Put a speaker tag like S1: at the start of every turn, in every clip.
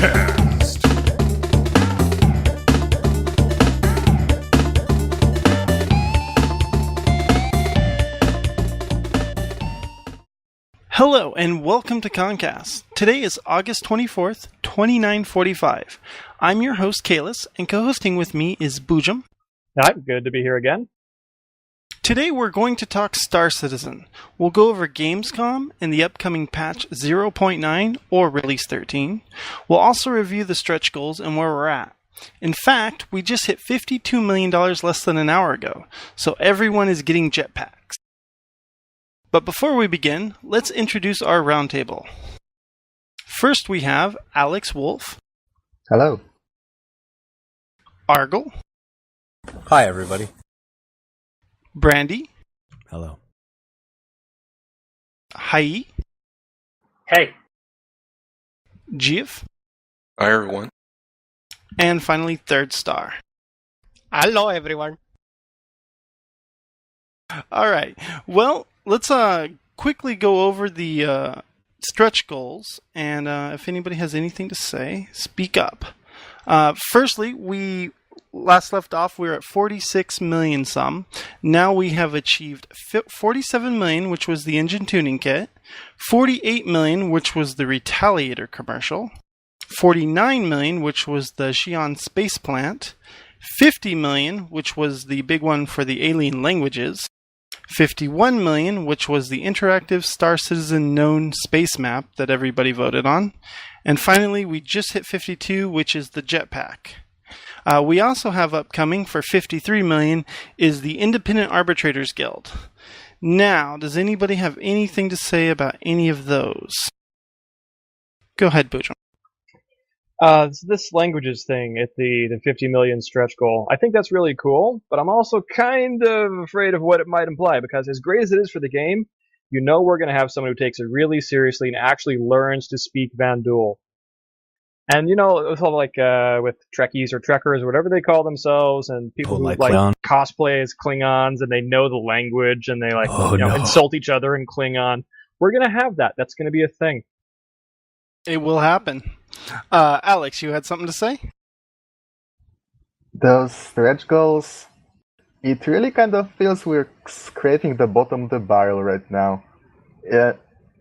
S1: Kast.
S2: Hello and welcome to Kast. Today is August 24th, 2945. I'm your host, Kalis, and co-hosting with me is Boojum.
S3: Hi, good to be here again.
S2: Today we're going to talk Star Citizen. We'll go over Gamescom and the upcoming patch 0.9 or Release 13. We'll also review the stretch goals and where we're at. In fact, we just hit $52 million less than an hour ago, so everyone is getting jetpacks. But before we begin, let's introduce our roundtable. First we have Alex Wolf.
S4: Hello.
S2: Argle.
S5: Hi, everybody.
S2: Brandy.
S5: Hello.
S2: Hai.
S3: Hey.
S2: Jeev.
S6: Hi, everyone.
S2: And finally, Third Star.
S7: Hello, everyone.
S2: All right. Well, let's quickly go over the stretch goals, and if anybody has anything to say, speak up. Firstly, we last left off, we were at 46 million some. Now we have achieved 47 million, which was the engine tuning kit, 48 million, which was the Retaliator commercial, 49 million, which was the Xi'an space plant, 50 million, which was the big one for the alien languages, 51 million, which was the interactive Star Citizen known space map that everybody voted on. And finally, we just hit 52, which is the jetpack. We also have upcoming for 53 million is the Independent Arbitrators Guild. Now, does anybody have anything to say about any of those? Go ahead, Boojum.
S3: This languages thing at the 50 million stretch goal, I think that's really cool, but I'm also kind of afraid of what it might imply, because as great as it is for the game, you know we're going to have someone who takes it really seriously and actually learns to speak Vanduul. And you know, it's all like with Trekkies or Trekkers or whatever they call themselves, and people who like cosplay as Klingons and they know the language and they insult each other in Klingon. We're going to have that. That's going to be a thing.
S2: It will happen. Alex, you had something to say?
S4: Those stretch goals, it really kind of feels we're scraping the bottom of the barrel right now.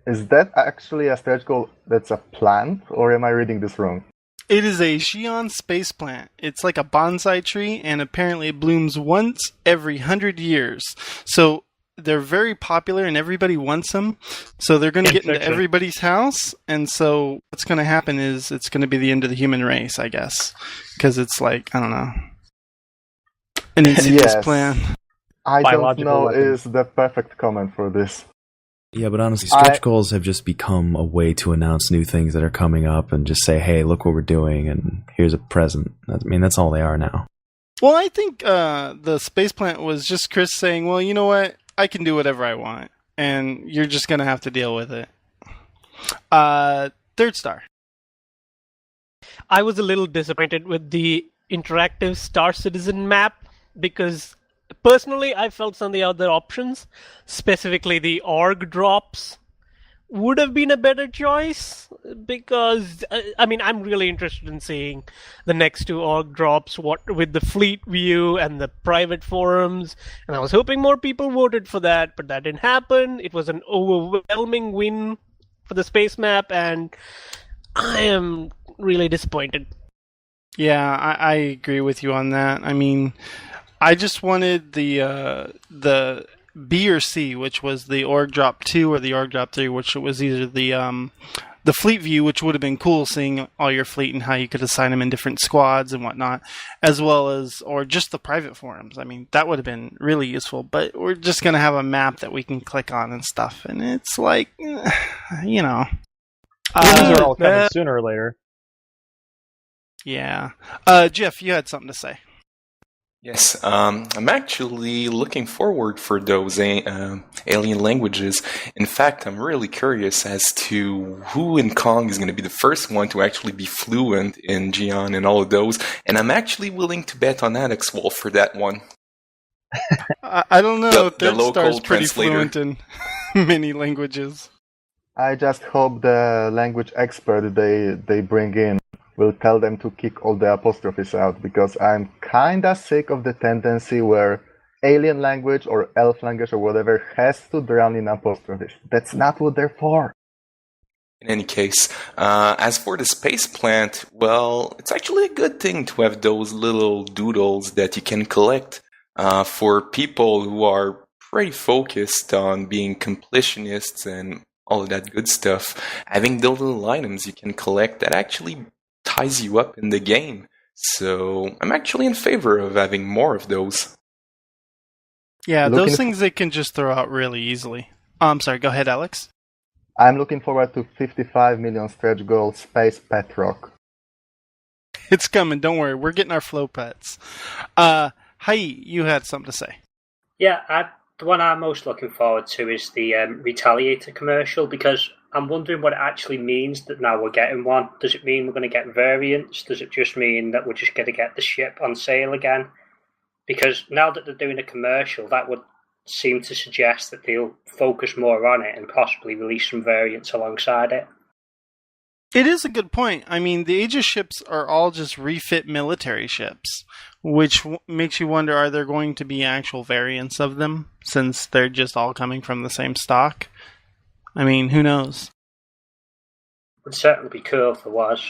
S4: Is that actually a stretch goal that's a plant, or am I reading this wrong?
S2: It is a Xi'an space plant. It's like a bonsai tree, and apparently it blooms once every 100 years. So they're very popular, and everybody wants them. So they're going to get into everybody's house, and so what's going to happen is it's going to be the end of the human race, I guess. Because it's like, I don't know. An insidious plan.
S4: I don't know is the perfect comment for this.
S5: Yeah, but honestly, stretch goals have just become a way to announce new things that are coming up and just say, hey, look what we're doing, and here's a present. I mean, that's all they are now.
S2: Well, I think the space plant was just Chris saying, well, you know what? I can do whatever I want, and you're just going to have to deal with it. Third Star.
S7: I was a little disappointed with the interactive Star Citizen map because personally I felt some of the other options, specifically the org drops, would have been a better choice because, I mean, I'm really interested in seeing the next two org drops with the fleet view and the private forums, and I was hoping more people voted for that, but that didn't happen. It was an overwhelming win for the space map, and I am really disappointed.
S2: Yeah, I agree with you on that. I mean, I just wanted the B or C, which was the org drop 2 or the org drop 3, which was either the fleet view, which would have been cool, seeing all your fleet and how you could assign them in different squads and whatnot, as well as, or just the private forums. I mean, that would have been really useful, but we're just going to have a map that we can click on and stuff, and it's like, you know.
S3: These are all coming sooner or later.
S2: Yeah. Jeff, you had something to say.
S6: Yes, I'm actually looking forward for those alien languages. In fact, I'm really curious as to who in Kong is going to be the first one to actually be fluent in Xi'an and all of those, and I'm actually willing to bet on Alex Wolf for that one.
S2: I don't know.
S6: The local
S2: Star's pretty
S6: translator.
S2: fluent in many languages.
S4: I just hope the language expert they bring in will tell them to kick all the apostrophes out, because I'm kinda sick of the tendency where alien language or elf language or whatever has to drown in apostrophes. That's not what they're for.
S6: In any case, as for the space plant, well, it's actually a good thing to have those little doodles that you can collect for people who are pretty focused on being completionists and all of that good stuff. Having those little items you can collect that actually ties you up in the game. So I'm actually in favor of having more of those.
S2: Yeah, those things they can just throw out really easily. I'm sorry, go ahead, Alex.
S4: I'm looking forward to 55 million stretch goal Space Pet Rock.
S2: It's coming, don't worry. We're getting our flow pets. Hi, you had something to say.
S1: Yeah, the one I'm most looking forward to is the Retaliator commercial, because I'm wondering what it actually means that now we're getting one. Does it mean we're going to get variants? Does it just mean that we're just going to get the ship on sale again? Because now that they're doing a commercial, that would seem to suggest that they'll focus more on it and possibly release some variants alongside it.
S2: It is a good point. I mean, the Aegis ships are all just refit military ships, which makes you wonder, are there going to be actual variants of them, since they're just all coming from the same stock? I mean, who knows?
S1: Would certainly be cool if there was.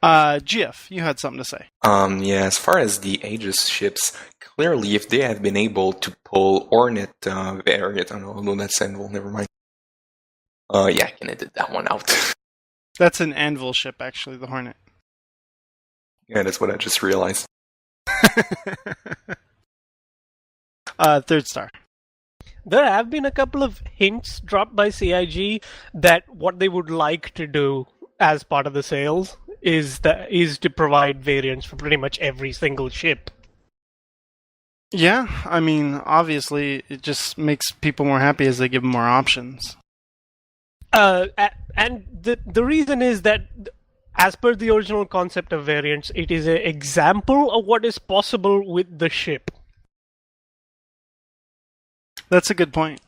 S2: GF, you had something to say.
S6: Yeah, as far as the Aegis ships, clearly if they have been able to pull Hornet variant, I don't know, that's Anvil, never mind. Yeah, I can edit that one out.
S2: That's an Anvil ship, actually, the Hornet.
S6: Yeah, that's what I just realized.
S2: Third star.
S7: There have been a couple of hints dropped by CIG that what they would like to do as part of the sales is to provide variants for pretty much every single ship.
S2: Yeah, I mean, obviously, it just makes people more happy as they give them more options.
S7: And the reason is that, as per the original concept of variants, it is an example of what is possible with the ship.
S2: That's a good point.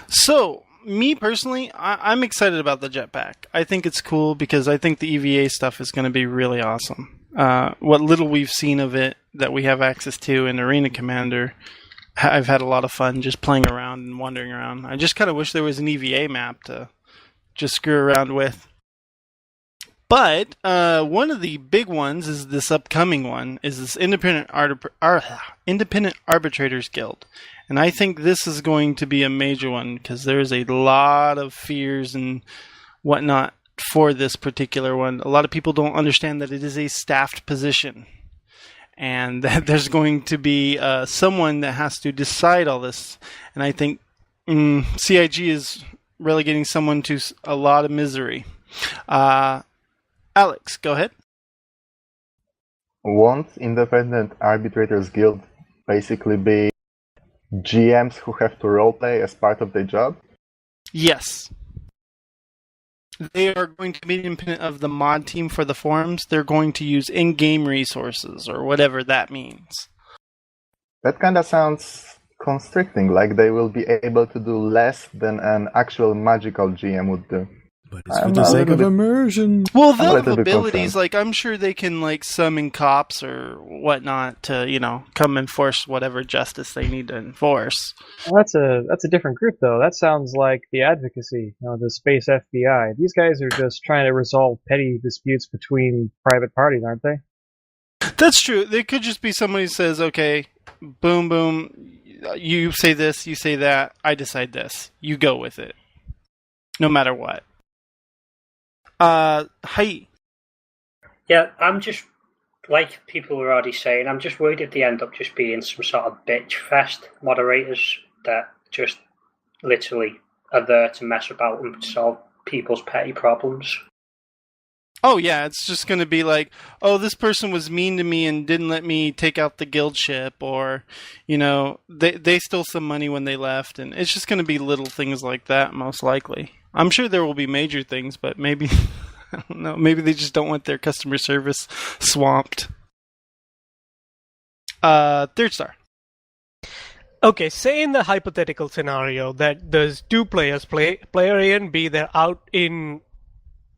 S2: So, me personally, I'm excited about the jetpack. I think it's cool because I think the EVA stuff is going to be really awesome. What little we've seen of it that we have access to in Arena Commander, I've had a lot of fun just playing around and wandering around. I just kind of wish there was an EVA map to just screw around with. But one of the big ones is this upcoming one, is this Independent Arbitrators Guild. And I think this is going to be a major one because there's a lot of fears and whatnot for this particular one. A lot of people don't understand that it is a staffed position. And that there's going to be someone that has to decide all this. And I think CIG is relegating someone to a lot of misery. Alex, go ahead.
S4: Won't Independent Arbitrators Guild basically be GMs who have to roleplay as part of their job?
S2: Yes. They are going to be independent of the mod team for the forums. They're going to use in-game resources, or whatever that means.
S4: That kind of sounds constricting, like they will be able to do less than an actual magical GM would do.
S5: But it's for the sake of immersion.
S2: Well, they'll have abilities, like, I'm sure they can, like, summon cops or whatnot to, come enforce whatever justice they need to enforce.
S3: Well, that's a different group, though. That sounds like the advocacy, the space FBI. These guys are just trying to resolve petty disputes between private parties, aren't they?
S2: That's true. They could just be somebody who says, okay, boom, boom, you say this, you say that, I decide this. You go with it. No matter what. Hi.
S1: Yeah, I'm just, like people were already saying, I'm just worried if they end up just being some sort of bitch fest moderators that just literally are there to mess about and solve people's petty problems.
S2: Oh yeah, it's just going to be like, oh, this person was mean to me and didn't let me take out the guild ship, or, they stole some money when they left, and it's just going to be little things like that, most likely. I'm sure there will be major things, but maybe, I don't know, maybe they just don't want their customer service swamped. Third star.
S7: Okay, say in the hypothetical scenario that there's two players, player A and B, they're out in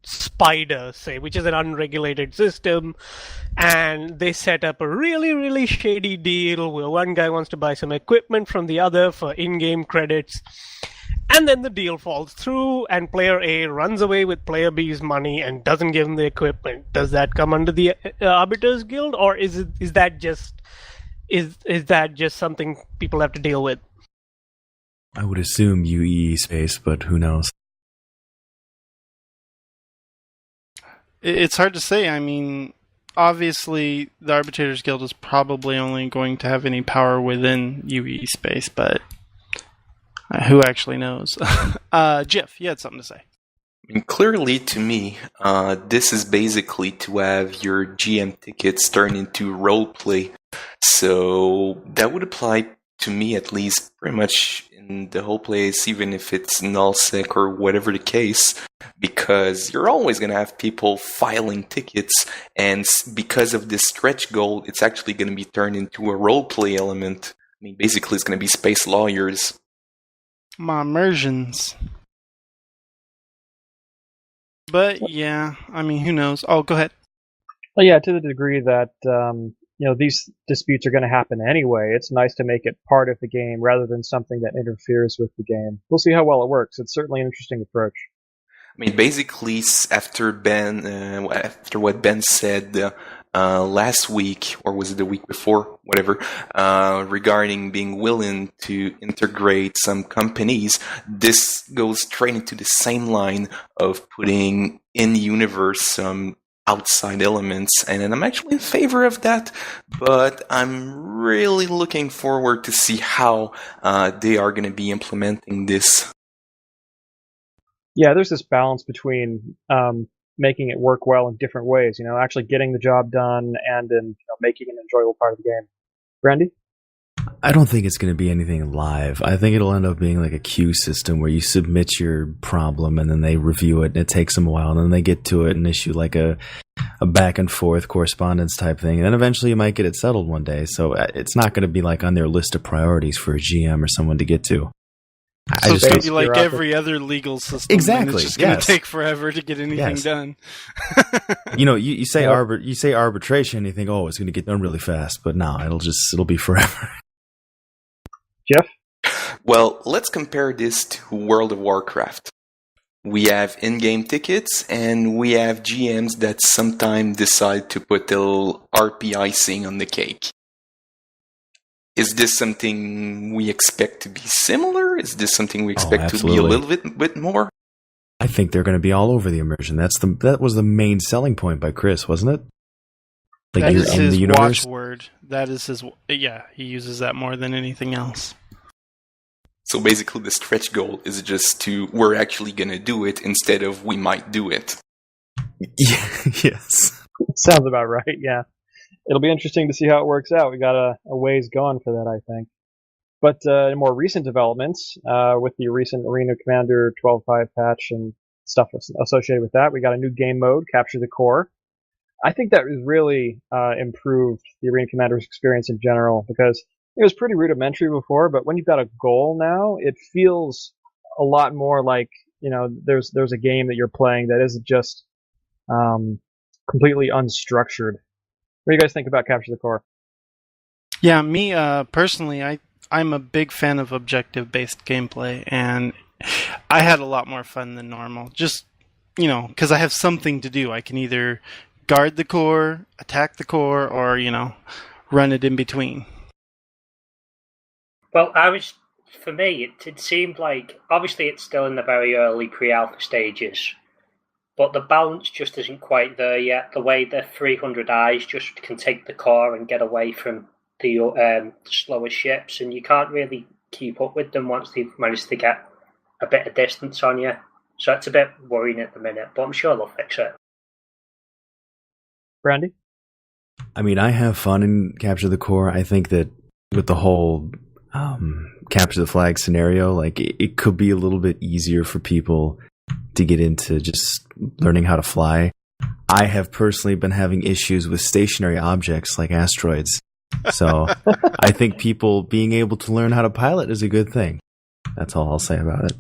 S7: Spider, say, which is an unregulated system, and they set up a really, really shady deal where one guy wants to buy some equipment from the other for in-game credits, and then the deal falls through, and player A runs away with player B's money and doesn't give him the equipment. Does that come under the Arbiters Guild, or is that just something people have to deal with?
S5: I would assume UE space, but who knows?
S2: It's hard to say. I mean, obviously, the Arbitrators Guild is probably only going to have any power within UE space, but who actually knows? Jeff, you had something to say.
S6: I mean, clearly, to me, this is basically to have your GM tickets turn into roleplay. So that would apply to me, at least, pretty much in the whole place, even if it's nullsec or whatever the case, because you're always going to have people filing tickets, and because of this stretch goal, it's actually going to be turned into a roleplay element. I mean, basically, it's going to be space lawyers.
S2: My immersions. But yeah, I mean, who knows? Oh, go ahead.
S3: Well, yeah, to the degree that these disputes are going to happen anyway, it's nice to make it part of the game rather than something that interferes with the game. We'll see how well it works. It's certainly an interesting approach.
S6: I mean, basically, after what Ben said last week, or was it the week before, whatever, regarding being willing to integrate some companies, this goes straight into the same line of putting in universe some outside elements, and I'm actually in favor of that, but I'm really looking forward to see how they are going to be implementing this.
S3: Yeah, there's this balance between making it work well in different ways, actually getting the job done and in making an enjoyable part of the game. Brandy?
S5: I don't think it's going to be anything live. I think it'll end up being like a queue system where you submit your problem and then they review it, and it takes them a while, and then they get to it and issue like a back and forth correspondence type thing, and then eventually you might get it settled one day. So it's not going to be like on their list of priorities for a GM or someone to get to.
S2: So it's going to be like every other legal system.
S5: Exactly.
S2: It's just going to take forever to get anything done.
S5: You say arbitration, you think, oh, it's going to get done really fast, but no, it'll be forever.
S3: Jeff?
S6: Well, let's compare this to World of Warcraft. We have in-game tickets, and we have GMs that sometimes decide to put a little RP icing on the cake. Is this something we expect to be similar? Is this something we expect to be a little bit more?
S5: I think they're going to be all over the immersion. That was the main selling point by Chris, wasn't it? Like
S2: that is his watchword. That is his. Yeah, he uses that more than anything else.
S6: So basically, the stretch goal is just we're actually going to do it instead of we might do it.
S5: Yes.
S3: Sounds about right, yeah. It'll be interesting to see how it works out. We got a ways going for that, I think. But in more recent developments, with the recent Arena Commander 12.5 patch and stuff associated with that, we got a new game mode, Capture the Core. I think that has really improved the Arena Commander's experience in general, because it was pretty rudimentary before, but when you've got a goal now, it feels a lot more like, there's a game that you're playing that isn't just completely unstructured. What do you guys think about Capture the Core?
S2: Yeah, me personally, I'm a big fan of objective-based gameplay, and I had a lot more fun than normal. Just, because I have something to do. I can either guard the core, attack the core, or, run it in between.
S1: Well, for me, it seemed like, obviously it's still in the very early pre-alpha stages, but the balance just isn't quite there yet. The way the 300 eyes just can take the core and get away from the slower ships, and you can't really keep up with them once they've managed to get a bit of distance on you. So it's a bit worrying at the minute, but I'm sure they'll fix it.
S3: Brandy?
S5: I mean, I have fun in Capture the Core. I think that with the whole capture the flag scenario, like it could be a little bit easier for people to get into just learning how to fly. I have personally been having issues with stationary objects like asteroids. So I think people being able to learn how to pilot is a good thing. That's all I'll say about it.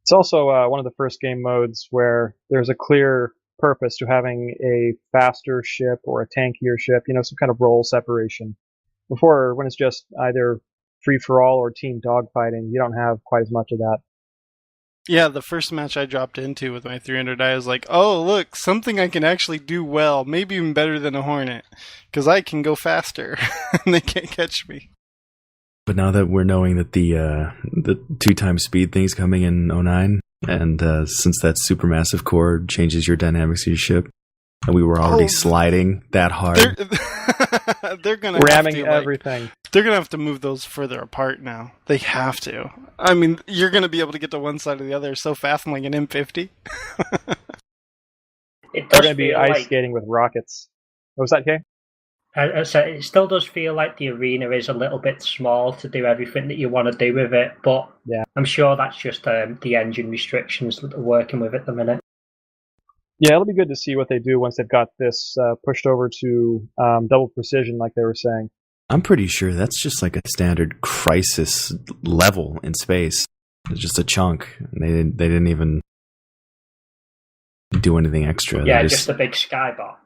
S3: It's also one of the first game modes where there's a clear purpose to having a faster ship or a tankier ship, some kind of role separation. Before, when it's just either free-for-all or team dogfighting, you don't have quite as much of that.
S2: Yeah, the first match I dropped into with my 300, I was like, oh, look, something I can actually do well, maybe even better than a Hornet, because I can go faster, and they can't catch me.
S5: But now that we're knowing that the 2x speed thing's coming in 09, and since that supermassive core changes your dynamics of your ship, and we were already sliding that hard.
S2: They're gonna
S3: ramming
S2: have to,
S3: everything.
S2: They're gonna have to move those further apart now. They have to. I mean, you're gonna be able to get to one side or the other so fast, like an M50.
S1: It
S3: They're
S1: does
S3: going to be
S1: feel
S3: ice
S1: like,
S3: skating with rockets. What was that, Kay?
S1: so it still does feel like the arena is a little bit small to do everything that you want to do with it, but
S3: yeah.
S1: I'm sure that's just the engine restrictions that they're working with at the minute.
S3: Yeah, it'll be good to see what they do once they've got this pushed over to double precision, like they were saying.
S5: I'm pretty sure that's just like a standard crisis level in space. It's just a chunk. They didn't even do anything extra.
S1: Yeah, just a big skybox.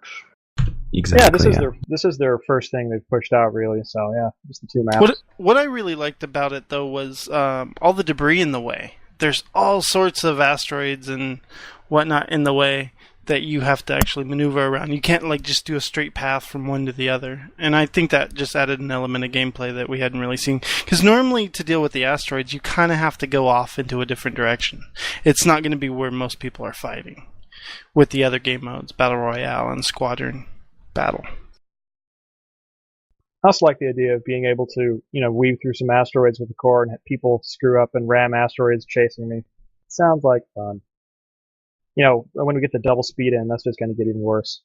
S5: Exactly.
S3: Yeah, this is their first thing they've pushed out, really. So yeah, just the two maps.
S2: What I really liked about it though was all the debris in the way. There's all sorts of asteroids and whatnot in the way that you have to actually maneuver around. You can't just do a straight path from one to the other. And I think that just added an element of gameplay that we hadn't really seen. Because normally to deal with the asteroids, you kind of have to go off into a different direction. It's not going to be where most people are fighting with the other game modes, Battle Royale and Squadron Battle.
S3: I also like the idea of being able to, weave through some asteroids with the core and have people screw up and ram asteroids chasing me. Sounds like fun. When we get the double speed in, that's just going to get even worse.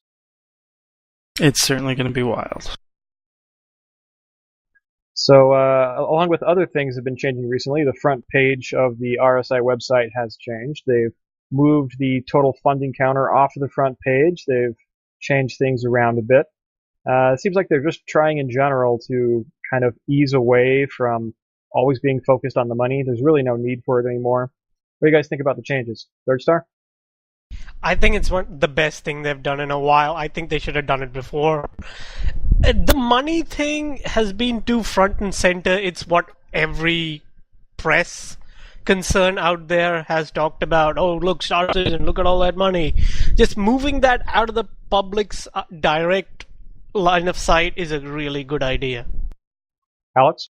S2: It's certainly going to be wild.
S3: So, along with other things that have been changing recently, the front page of the RSI website has changed. They've moved the total funding counter off of the front page. They've changed things around a bit. It seems like they're just trying in general to kind of ease away from always being focused on the money. There's really no need for it anymore. What do you guys think about the changes? Third Star?
S7: I think it's the best thing they've done in a while. I think they should have done it before. The money thing has been too front and center. It's what every press concern out there has talked about. Oh, look, Star Citizen, look at all that money. Just moving that out of the public's direct line of sight is a really good idea.
S3: Alex?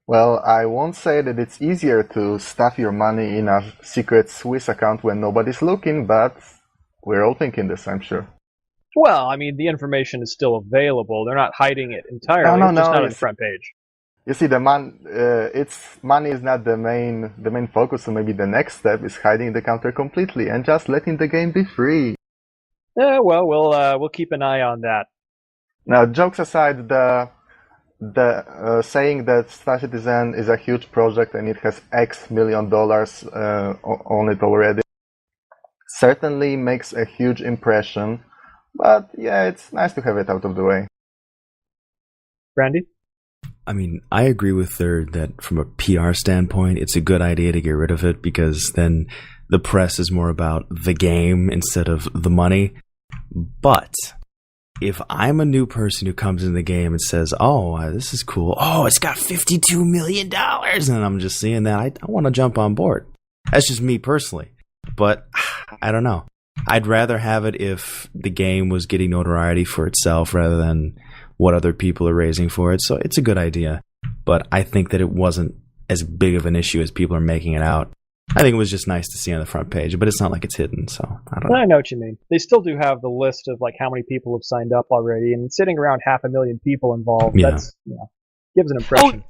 S4: Well, I won't say that it's easier to stuff your money in a secret Swiss account when nobody's looking, but we're all thinking this, I'm sure.
S3: Well, I mean, the information is still available. They're not hiding it entirely. It's just not on the front page.
S4: You see, money is not the main focus, so maybe the next step is hiding the counter completely and just letting the game be free.
S3: Yeah, well, we'll keep an eye on that.
S4: Now, jokes aside, the saying that Star Citizen is a huge project and it has X million dollars on it already certainly makes a huge impression. But yeah, it's nice to have it out of the way.
S3: Brandy?
S5: I mean, I agree with Third that from a PR standpoint, it's a good idea to get rid of it because then the press is more about the game instead of the money. But if I'm a new person who comes in the game and says, oh, this is cool. Oh, it's got $52 million. And I'm just seeing that. I want to jump on board. That's just me personally. But I don't know. I'd rather have it if the game was getting notoriety for itself rather than what other people are raising for it. So it's a good idea. But I think that it wasn't as big of an issue as people are making it out. I think it was just nice to see on the front page, but it's not like it's hidden, so I don't know.
S3: I know what you mean. They still do have the list of how many people have signed up already, and sitting around 500,000 people involved, that's gives an impression.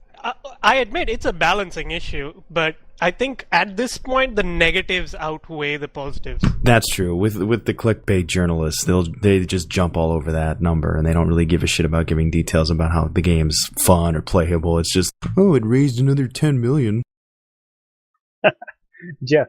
S7: I admit it's a balancing issue, but I think at this point the negatives outweigh the positives.
S5: That's true. With the clickbait journalists, they just jump all over that number, and they don't really give a shit about giving details about how the game's fun or playable. It's just, it raised another 10 million.
S3: Jeff?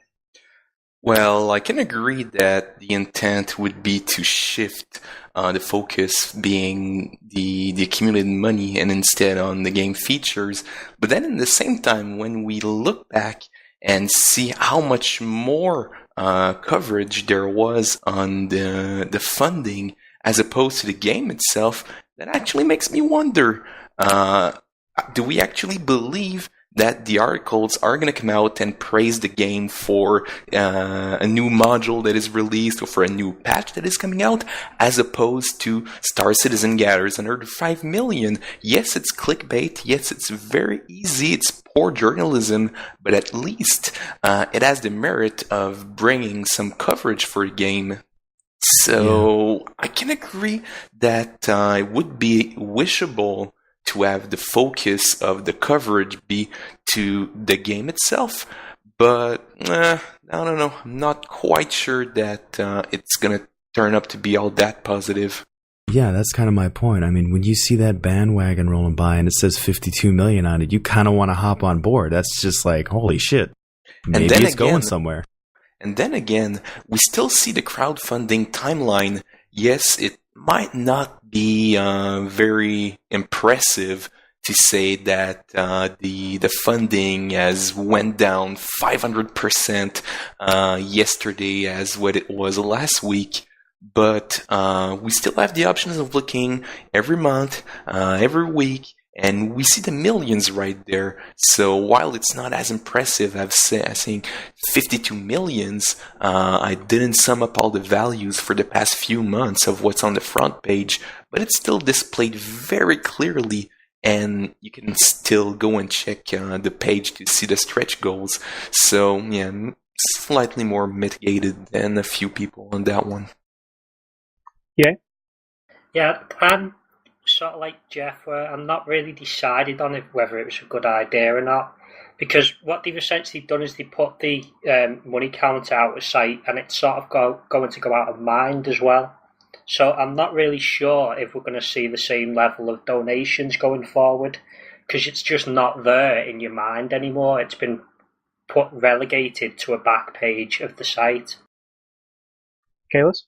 S6: Well, I can agree that the intent would be to shift the focus being the accumulated money and instead on the game features. But then at the same time, when we look back and see how much more coverage there was on the funding as opposed to the game itself, that actually makes me wonder, do we actually believe that the articles are going to come out and praise the game for a new module that is released or for a new patch that is coming out, as opposed to Star Citizen gathers another 5 million? Yes, it's clickbait. Yes, it's very easy. It's poor journalism, but at least it has the merit of bringing some coverage for the game. So I can agree that it would be wishable to have the focus of the coverage be to the game itself, but I don't know. I'm not quite sure that it's going to turn up to be all that positive.
S5: Yeah, that's kind of my point. I mean, when you see that bandwagon rolling by and it says 52 million on it, you kind of want to hop on board. That's just like, holy shit. Maybe it's going somewhere.
S6: And then again, we still see the crowdfunding timeline. Yes, it might not be very impressive to say that the funding has went down 500% yesterday as what it was last week. But we still have the options of looking every month, every week, and we see the millions right there. So while it's not as impressive as saying 52 millions, I didn't sum up all the values for the past few months of what's on the front page, but it's still displayed very clearly, and you can still go and check the page to see the stretch goals. So yeah, slightly more mitigated than a few people on that one.
S1: Yeah, I'm sort of like Jeff, where I'm not really decided on whether it was a good idea or not, because what they've essentially done is they put the money counter out of sight, and it's sort of going to go out of mind as well. So I'm not really sure if we're going to see the same level of donations going forward, because it's just not there in your mind anymore. It's been relegated to a back page of the site.
S3: Kalis?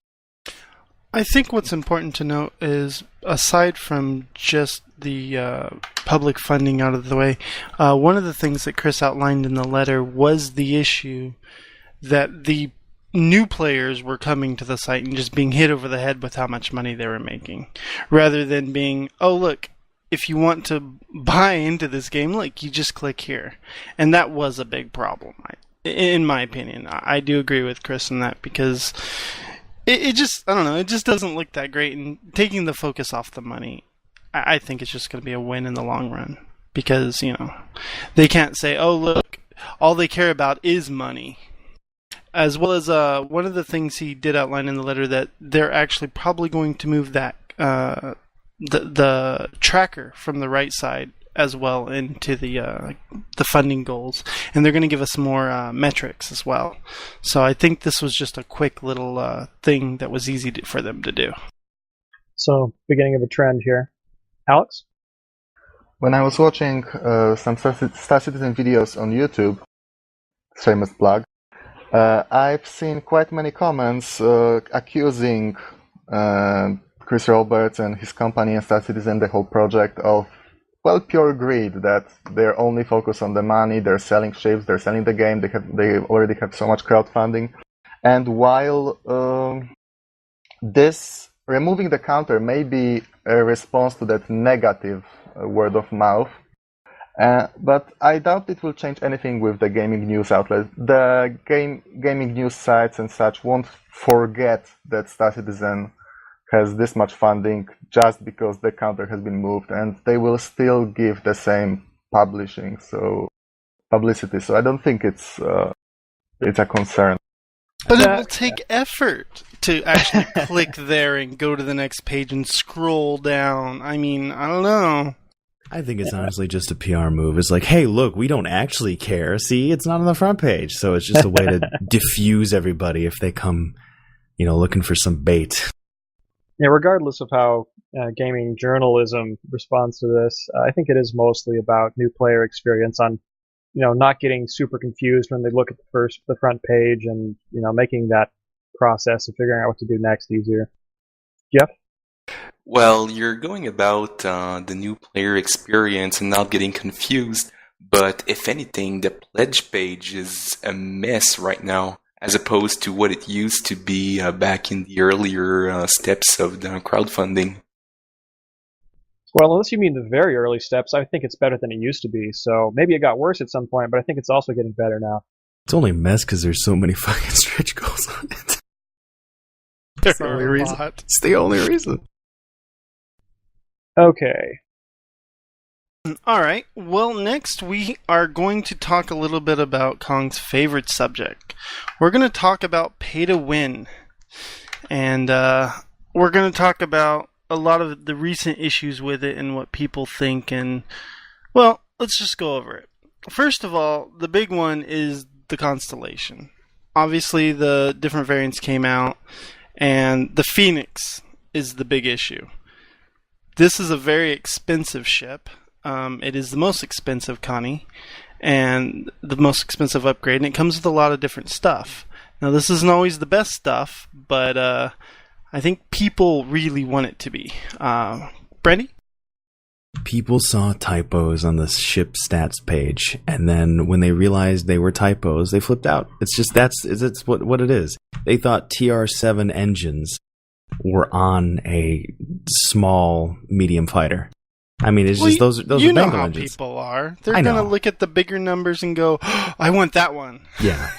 S2: I think what's important to note is, aside from just the public funding out of the way, one of the things that Chris outlined in the letter was the issue that the new players were coming to the site and just being hit over the head with how much money they were making, rather than being, oh look, if you want to buy into this game, look, you just click here. And that was a big problem, in my opinion. I do agree with Chris on that, because it just, I don't know, it just doesn't look that great. And taking the focus off the money, I think it's just going to be a win in the long run. Because, they can't say, oh, look, all they care about is money. As well as one of the things he did outline in the letter, that they're actually probably going to move that the tracker from the right side as well into the funding goals, and they're going to give us more metrics as well. So I think this was just a quick little thing that was easy for them to do.
S3: So, beginning of a trend here. Alex?
S4: When I was watching some Star Citizen videos on YouTube, shameless plug, I've seen quite many comments accusing Chris Roberts and his company and Star Citizen, the whole project, of pure greed, that they're only focused on the money, they're selling ships, they're selling the game, they already have so much crowdfunding. And while this removing the counter may be a response to that negative word of mouth, but I doubt it will change anything with the gaming news outlet. The gaming news sites and such won't forget that Star Citizen has this much funding just because the counter has been moved, and they will still give the same publicity. So I don't think it's a concern.
S2: But it will take effort to actually click there and go to the next page and scroll down. I mean, I don't know.
S5: I think it's honestly just a PR move. It's like, hey, look, we don't actually care. See, it's not on the front page. So it's just a way to diffuse everybody if they come, looking for some bait.
S3: Yeah, regardless of how gaming journalism responds to this, I think it is mostly about new player experience on, not getting super confused when they look at the front page, and, making that process of figuring out what to do next easier. Jeff?
S6: Well, you're going about the new player experience and not getting confused, But if anything, the pledge page is a mess right now, as opposed to what it used to be back in the earlier steps of the crowdfunding.
S3: Well, unless you mean the very early steps, I think it's better than it used to be. So maybe it got worse at some point, but I think it's also getting better now.
S5: It's only a mess because there's so many fucking stretch goals on it. That's the only reason. It's the only reason.
S3: Okay.
S2: All right. Well, next we are going to talk a little bit about Kong's favorite subject. We're going to talk about pay to win. And we're going to talk about a lot of the recent issues with it and what people think. And, well, let's just go over it. First of all, the big one is the Constellation. Obviously, the different variants came out, and the Phoenix is the big issue. This is a very expensive ship. It is the most expensive Connie, and the most expensive upgrade, and it comes with a lot of different stuff. Now, this isn't always the best stuff, but I think people really want it to be. Brandy?
S5: People saw typos on the ship stats page, and then when they realized they were typos, they flipped out. It's what it is. They thought TR-7 engines were on a small medium fighter. I mean, it's just those are
S2: you know
S5: Bengal
S2: how
S5: engines.
S2: People are. They're going to look at the bigger numbers and go, oh, I want that one.
S5: Yeah.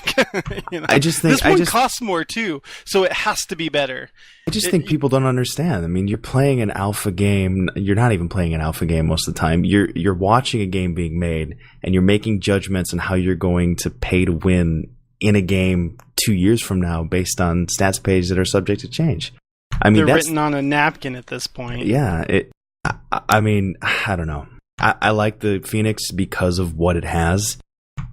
S2: You know?
S5: I just think...
S2: This one costs more, too, so it has to be better.
S5: I just think people don't understand. I mean, you're playing an alpha game. You're not even playing an alpha game most of the time. You're watching a game being made, and you're making judgments on how you're going to pay to win in a game 2 years from now based on stats pages that are subject to change. I mean,
S2: they're written on a napkin at this point.
S5: Yeah, I mean, I don't know. I like the Phoenix because of what it has,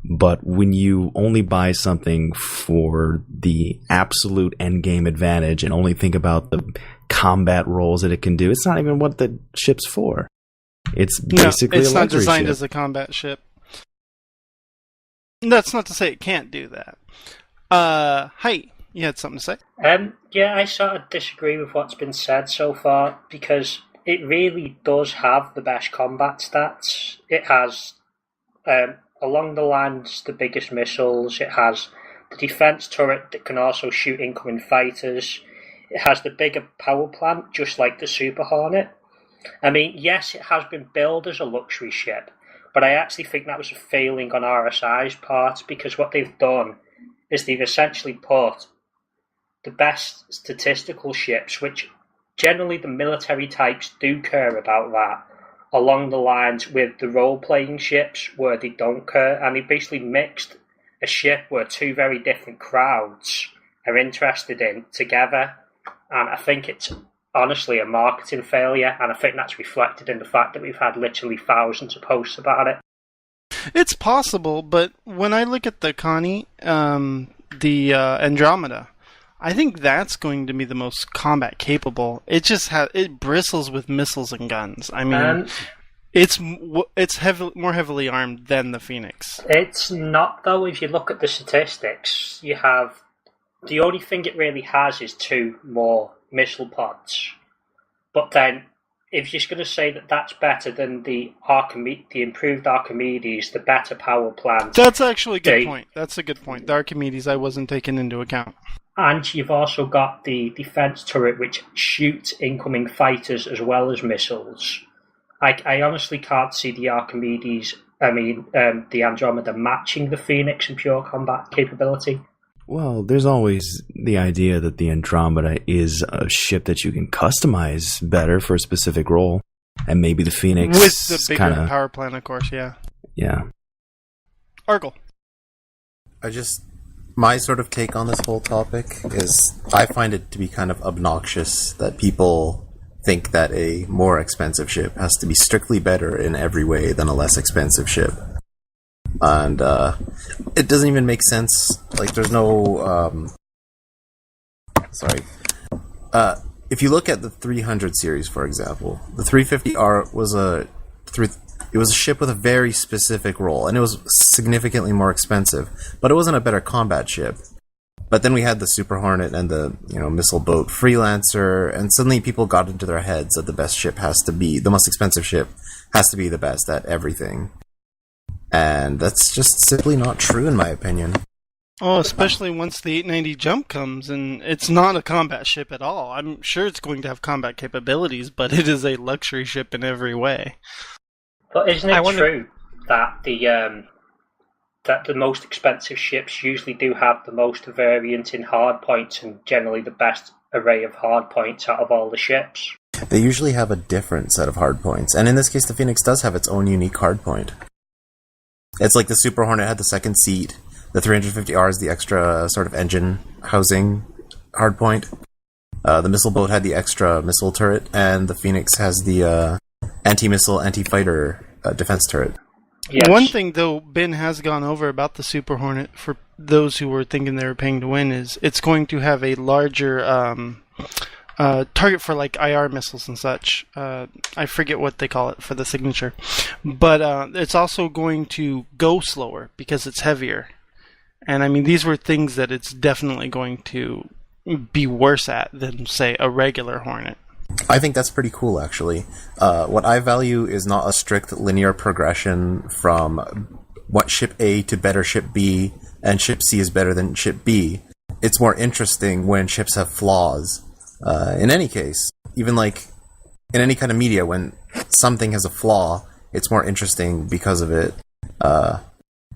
S5: but when you only buy something for the absolute endgame advantage and only think about the combat roles that it can do, it's not even what the ship's for. It's basically
S2: it's
S5: a
S2: not
S5: luxury
S2: designed
S5: ship.
S2: as a combat ship. That's not to say it can't do that. Hi, you had something to say?
S1: Yeah, I sort of disagree with what's been said so far, because it really does have the best combat stats. It has, along the lines, the biggest missiles. It has the defense turret that can also shoot incoming fighters. It has the bigger power plant, just like the Super Hornet. I mean, yes, it has been billed as a luxury ship, but I actually think that was a failing on RSI's part, because what they've done is they've essentially put the best statistical ships, which generally the military types do care about that, along the lines with the role-playing ships where they don't care, and they basically mixed a ship where two very different crowds are interested in together, and I think it's honestly a marketing failure, and I think that's reflected in the fact that we've had literally thousands of posts about it.
S2: It's possible, but when I look at the Connie, the Andromeda, I think that's going to be the most combat capable. It just it bristles with missiles and guns. I mean, it's more heavily armed than the Phoenix.
S1: It's not, though. If you look at the statistics, you have the only thing it really has is 2 more missile pods. But then, if you're going to say that that's better than the improved Archimedes, the better power plant,
S2: that's actually a good point. That's a good point. The Archimedes I wasn't taking into account.
S1: And you've also got the defense turret, which shoots incoming fighters as well as missiles. I honestly can't see the the Andromeda matching the Phoenix in pure combat capability.
S5: Well, there's always the idea that the Andromeda is a ship that you can customize better for a specific role, and maybe the Phoenix
S2: with the bigger power plant, of course. Yeah. Argle.
S8: My sort of take on this whole topic is I find it to be kind of obnoxious that people think that a more expensive ship has to be strictly better in every way than a less expensive ship. And it doesn't even make sense. Like, there's no... if you look at the 300 series, for example, the 350R was a ship with a very specific role, and it was significantly more expensive, but it wasn't a better combat ship. But then we had the Super Hornet and the missile boat Freelancer, and suddenly people got into their heads that the most expensive ship has to be the best at everything. And that's just simply not true, in my opinion.
S2: Oh, especially once the 890 jump comes, and it's not a combat ship at all. I'm sure it's going to have combat capabilities, but it is a luxury ship in every way.
S1: But isn't it true that the most expensive ships usually do have the most variant in hard points and generally the best array of hard points out of all the ships?
S8: They usually have a different set of hard points, and in this case the Phoenix does have its own unique hard point. It's like the Super Hornet had the second seat, the 350R is the extra sort of engine housing hard point, the missile boat had the extra missile turret, and the Phoenix has the anti-missile, anti-fighter defense turret.
S1: Yes.
S2: One thing, though, Ben has gone over about the Super Hornet, for those who were thinking they were paying to win, is it's going to have a larger target for like IR missiles and such. I forget what they call it for the signature. But it's also going to go slower because it's heavier. And I mean, these were things that it's definitely going to be worse at than, say, a regular Hornet.
S8: I think that's pretty cool, actually. What I value is not a strict linear progression from what ship A to better ship B, and ship C is better than ship B. It's more interesting when ships have flaws. In any case, even like in any kind of media, when something has a flaw, it's more interesting because of it.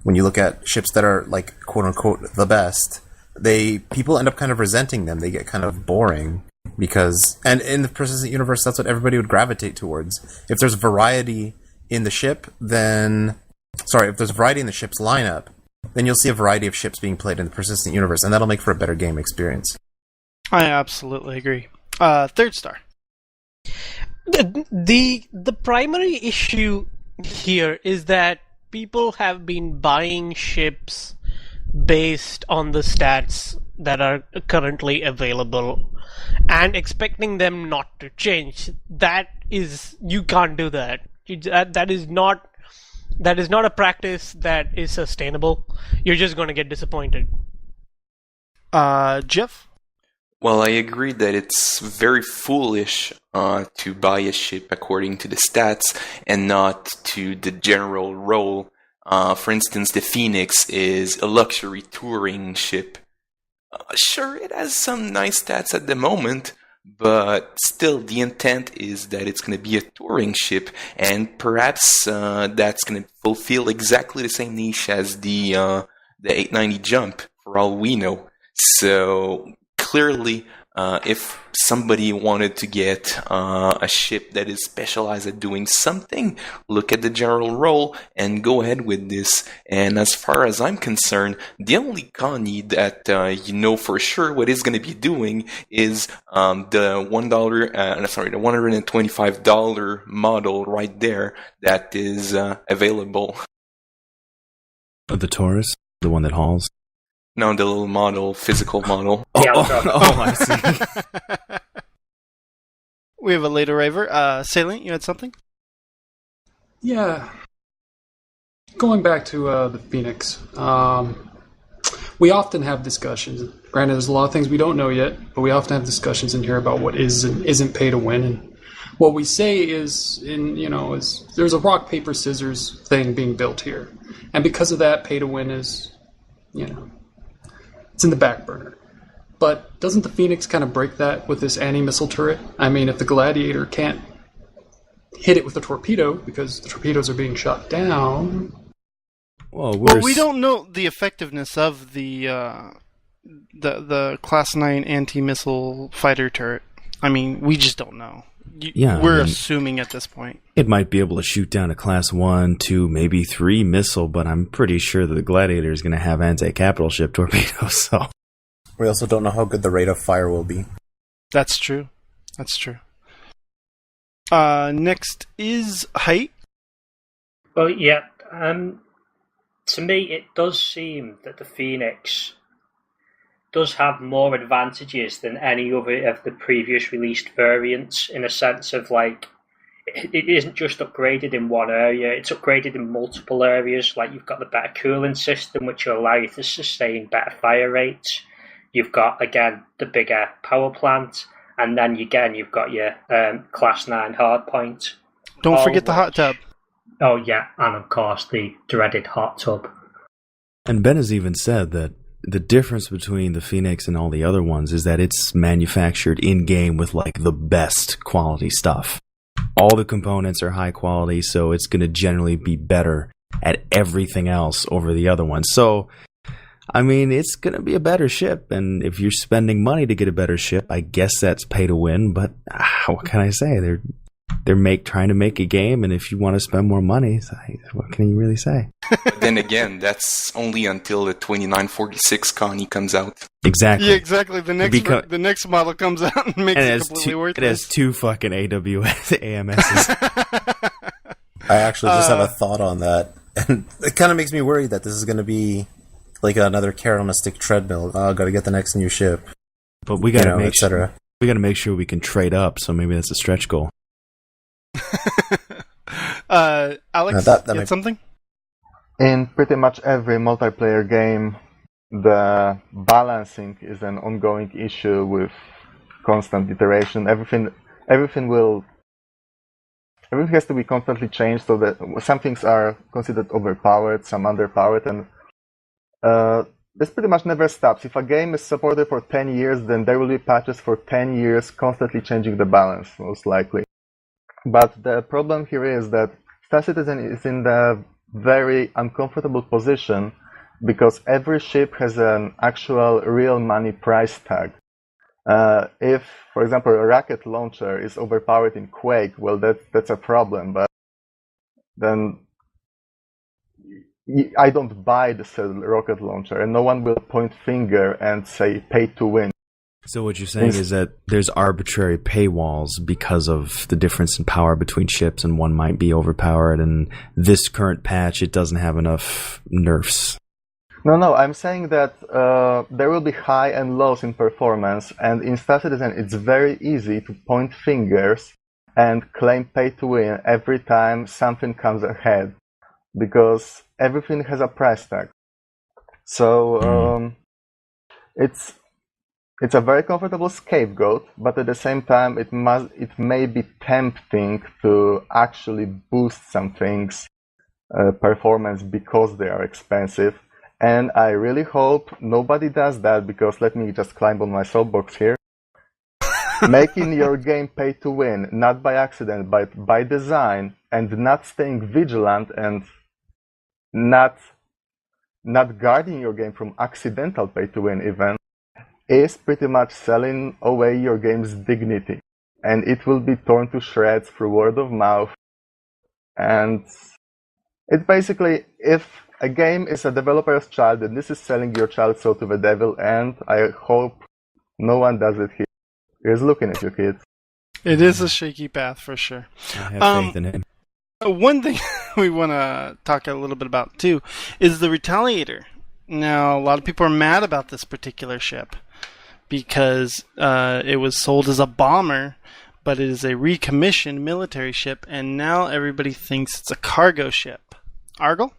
S8: When you look at ships that are like quote unquote the best, people end up kind of resenting them. They get kind of boring. Because, and in the persistent universe, that's what everybody would gravitate towards. If there's variety in the ship, if there's variety in the ship's lineup, then you'll see a variety of ships being played in the persistent universe, and that'll make for a better game experience.
S2: I absolutely agree. Third star.
S7: The primary issue here is that people have been buying ships based on the stats that are currently available and expecting them not to change. You can't do that. That is not a practice that is sustainable. You're just going to get disappointed.
S2: Jeff?
S6: Well, I agree that it's very foolish to buy a ship according to the stats and not to the general role. For instance, the Phoenix is a luxury touring ship. Sure, it has some nice stats at the moment, but still the intent is that it's going to be a touring ship, and perhaps that's going to fulfill exactly the same niche as the 890 Jump, for all we know. So clearly, if somebody wanted to get a ship that is specialized at doing something, look at the general role and go ahead with this. And as far as I'm concerned, the only Connie that you know for sure what it's going to be doing is the $125 model right there that is available.
S5: The Taurus, the one that hauls.
S6: No, the little model, physical model.
S5: I see.
S2: We have a late arriver. Salient, you had something?
S9: Yeah. Going back to the Phoenix, we often have discussions. Granted, there's a lot of things we don't know yet, but we often have discussions in here about what is and isn't pay to win. And what we say is there's a rock, paper, scissors thing being built here. And because of that, pay to win is, it's in the back burner. But doesn't the Phoenix kind of break that with this anti-missile turret? I mean, if the Gladiator can't hit it with a torpedo because the torpedoes are being shot down...
S2: Well, we don't know the effectiveness of the Class 9 anti-missile fighter turret. I mean, we just don't know. We're assuming at this point.
S5: It might be able to shoot down a Class 1, 2, maybe 3 missile, but I'm pretty sure that the Gladiator is going to have anti-capital ship torpedoes, so...
S8: We also don't know how good the rate of fire will be.
S2: That's true. Next is height.
S1: Well, yeah. To me, it does seem that the Phoenix does have more advantages than any other of the previous released variants, in a sense of like, it isn't just upgraded in one area, it's upgraded in multiple areas. Like, you've got the better cooling system, which will allow you to sustain better fire rates. You've got, again, the bigger power plant, and then again, you've got your Class 9 hardpoint.
S2: Don't forget the hot tub.
S1: Oh yeah, and of course the dreaded hot tub.
S5: And Ben has even said that the difference between the Phoenix and all the other ones is that it's manufactured in-game with like the best quality stuff. All the components are high quality, so it's going to generally be better at everything else over the other ones. So, I mean, it's going to be a better ship, and if you're spending money to get a better ship, I guess that's pay to win, but what can I say? They're trying to make a game, and if you want to spend more money, what can you really say?
S6: But then again, that's only until the 2946 Connie comes out.
S5: Exactly.
S2: Yeah, exactly. The next model comes out and makes it completely worthless.
S5: It has 2 fucking AWS AMSs.
S8: I actually just have a thought on that, and it kind of makes me worried that this is going to be like another carrot on a stick treadmill. Oh, got to get the next new ship.
S5: But we got to make sure we can trade up. So maybe that's a stretch goal.
S2: Alex, get something?
S4: In pretty much every multiplayer game, the balancing is an ongoing issue with constant iteration. Everything has to be constantly changed, so that some things are considered overpowered, some underpowered, and this pretty much never stops. If a game is supported for 10 years, then there will be patches for 10 years constantly changing the balance, most likely. But the problem here is that Star Citizen is in the very uncomfortable position because every ship has an actual real money price tag. If, for example, a rocket launcher is overpowered in Quake, well, that's a problem, but then I don't buy the said rocket launcher, and no one will point finger and say pay to win.
S5: So what you're saying is that there's arbitrary paywalls because of the difference in power between ships, and one might be overpowered, and this current patch, it doesn't have enough nerfs.
S4: No, I'm saying that there will be high and lows in performance, and in Star Citizen it's very easy to point fingers and claim pay to win every time something comes ahead, because everything has a price tag. So it's a very comfortable scapegoat, but at the same time, it may be tempting to actually boost some things performance because they are expensive. And I really hope nobody does that, because let me just climb on my soapbox here. Making your game pay to win, not by accident, but by design, and not staying vigilant and not guarding your game from accidental pay to win events, is pretty much selling away your game's dignity, and it will be torn to shreds through word of mouth. And it's basically, if a game is a developer's child, then this is selling your child soul to the devil, and I hope no one does it here. Here's looking at you, kids.
S2: It is a shaky path for sure.
S5: I have faith in him.
S2: One thing we want to talk a little bit about too is the Retaliator. Now, a lot of people are mad about this particular ship because it was sold as a bomber, but it is a recommissioned military ship, and now everybody thinks it's a cargo ship. Argyle?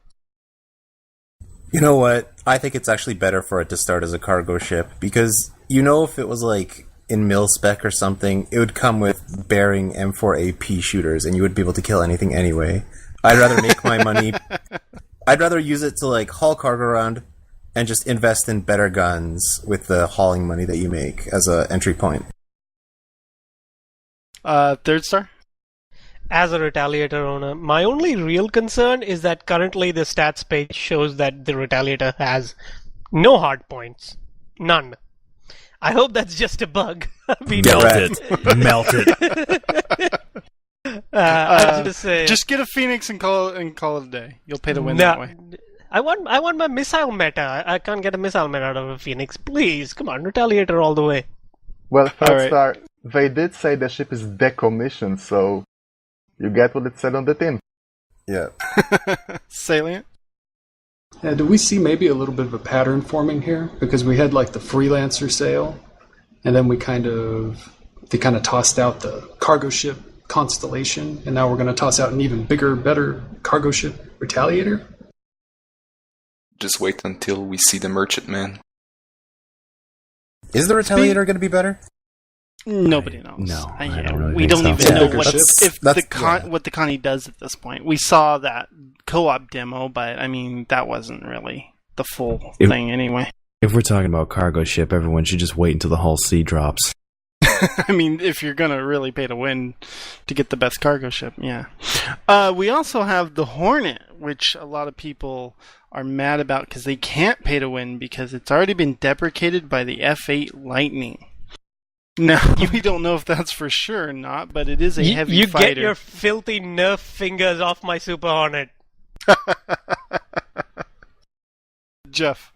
S8: You know what? I think it's actually better for it to start as a cargo ship, because if it was like in mil-spec or something, it would come with bearing M4AP shooters, and you would be able to kill anything anyway. I'd rather make my money... I'd rather use it to like haul cargo around and just invest in better guns with the hauling money that you make as an entry point.
S2: Third Star?
S7: As a Retaliator owner, my only real concern is that currently the stats page shows that the Retaliator has no hard points. None. I hope that's just a bug.
S5: Melt it.
S2: Just get a Phoenix and call it a day. You'll pay to win that way.
S7: I want my missile meta. I can't get a missile meta out of a Phoenix. Please, come on, Retaliator all the way.
S4: Well, Third Star, they did say the ship is decommissioned, so you get what it said on the tin.
S8: Yeah.
S2: Salient?
S9: Yeah, do we see maybe a little bit of a pattern forming here? Because we had like the freelancer sale, and then they kind of tossed out the cargo ship Constellation, and now we're going to toss out an even bigger, better cargo ship Retaliator?
S6: Just wait until we see the Merchantman.
S8: Is the Retaliator going to be better?
S2: Nobody knows.
S5: No, I don't really
S2: we
S5: think
S2: don't
S5: so.
S2: even know
S5: That's-
S2: what the Connie does at this point. We saw that co-op demo, but I mean that wasn't really the full thing anyway.
S5: If we're talking about cargo ship, everyone should just wait until the Hull C drops.
S2: I mean, if you're gonna really pay to win to get the best cargo ship, yeah. We also have the Hornet, which a lot of people are mad about because they can't pay to win because it's already been deprecated by the F8 Lightning. Now, we don't know if that's for sure or not, but it is a heavy fighter.
S7: You get your filthy Nerf fingers off my Super Hornet.
S2: Jeff.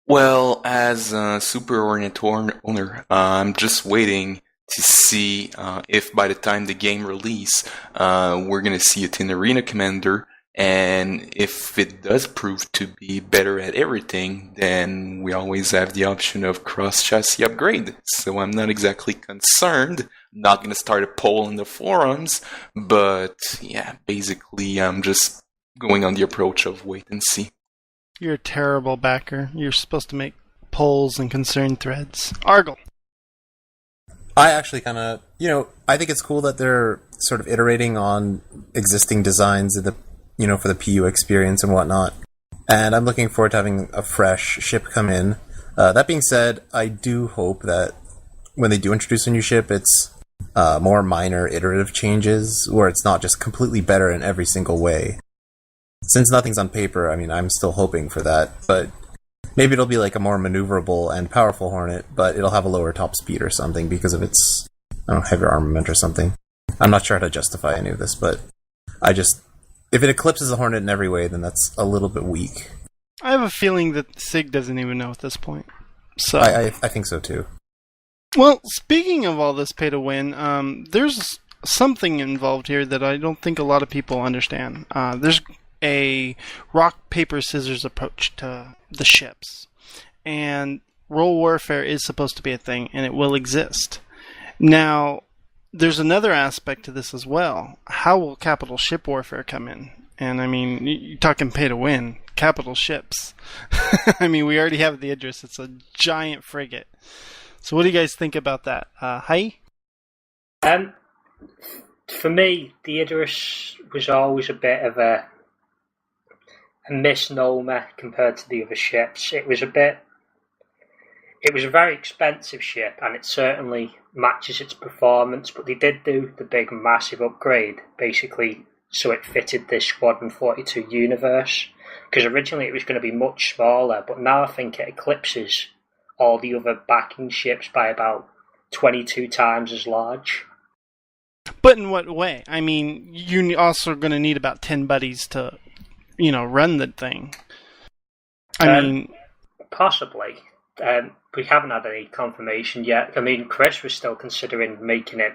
S6: Well, as a Super Hornet owner, I'm just waiting to see if by the time the game release, we're going to see it in Arena Commander. And if it does prove to be better at everything, then we always have the option of cross-chassis upgrade. So I'm not exactly concerned. I'm not going to start a poll in the forums. But yeah, basically I'm just going on the approach of wait and see.
S2: You're a terrible backer. You're supposed to make polls and concern threads. Argle.
S8: I actually kind of, I think it's cool that they're sort of iterating on existing designs of the, for the PU experience and whatnot. And I'm looking forward to having a fresh ship come in. That being said, I do hope that when they do introduce a new ship, it's more minor iterative changes where it's not just completely better in every single way. Since nothing's on paper, I mean, I'm still hoping for that, but maybe it'll be like a more maneuverable and powerful Hornet, but it'll have a lower top speed or something because of its, heavier armament or something. I'm not sure how to justify any of this, but if it eclipses the Hornet in every way, then that's a little bit weak.
S2: I have a feeling that SIG doesn't even know at this point. So
S8: I think so too.
S2: Well, speaking of all this pay to win, there's something involved here that I don't think a lot of people understand. There's a rock, paper, scissors approach to the ships. And role warfare is supposed to be a thing, and it will exist. Now, there's another aspect to this as well. How will capital ship warfare come in? And I mean, you're talking pay to win. Capital ships. I mean, we already have the Idris. It's a giant frigate. So what do you guys think about that? Hi?
S1: For me, the Idris was always a bit of a misnomer compared to the other ships. It was a very expensive ship, and it certainly matches its performance, but they did do the big massive upgrade, basically, so it fitted this Squadron 42 universe, because originally it was going to be much smaller, but now I think it eclipses all the other backing ships by about 22 times as large.
S2: But in what way? I mean, you're also going to need about 10 buddies to run the thing. I mean,
S1: possibly. We haven't had any confirmation yet. I mean, Chris was still considering making it.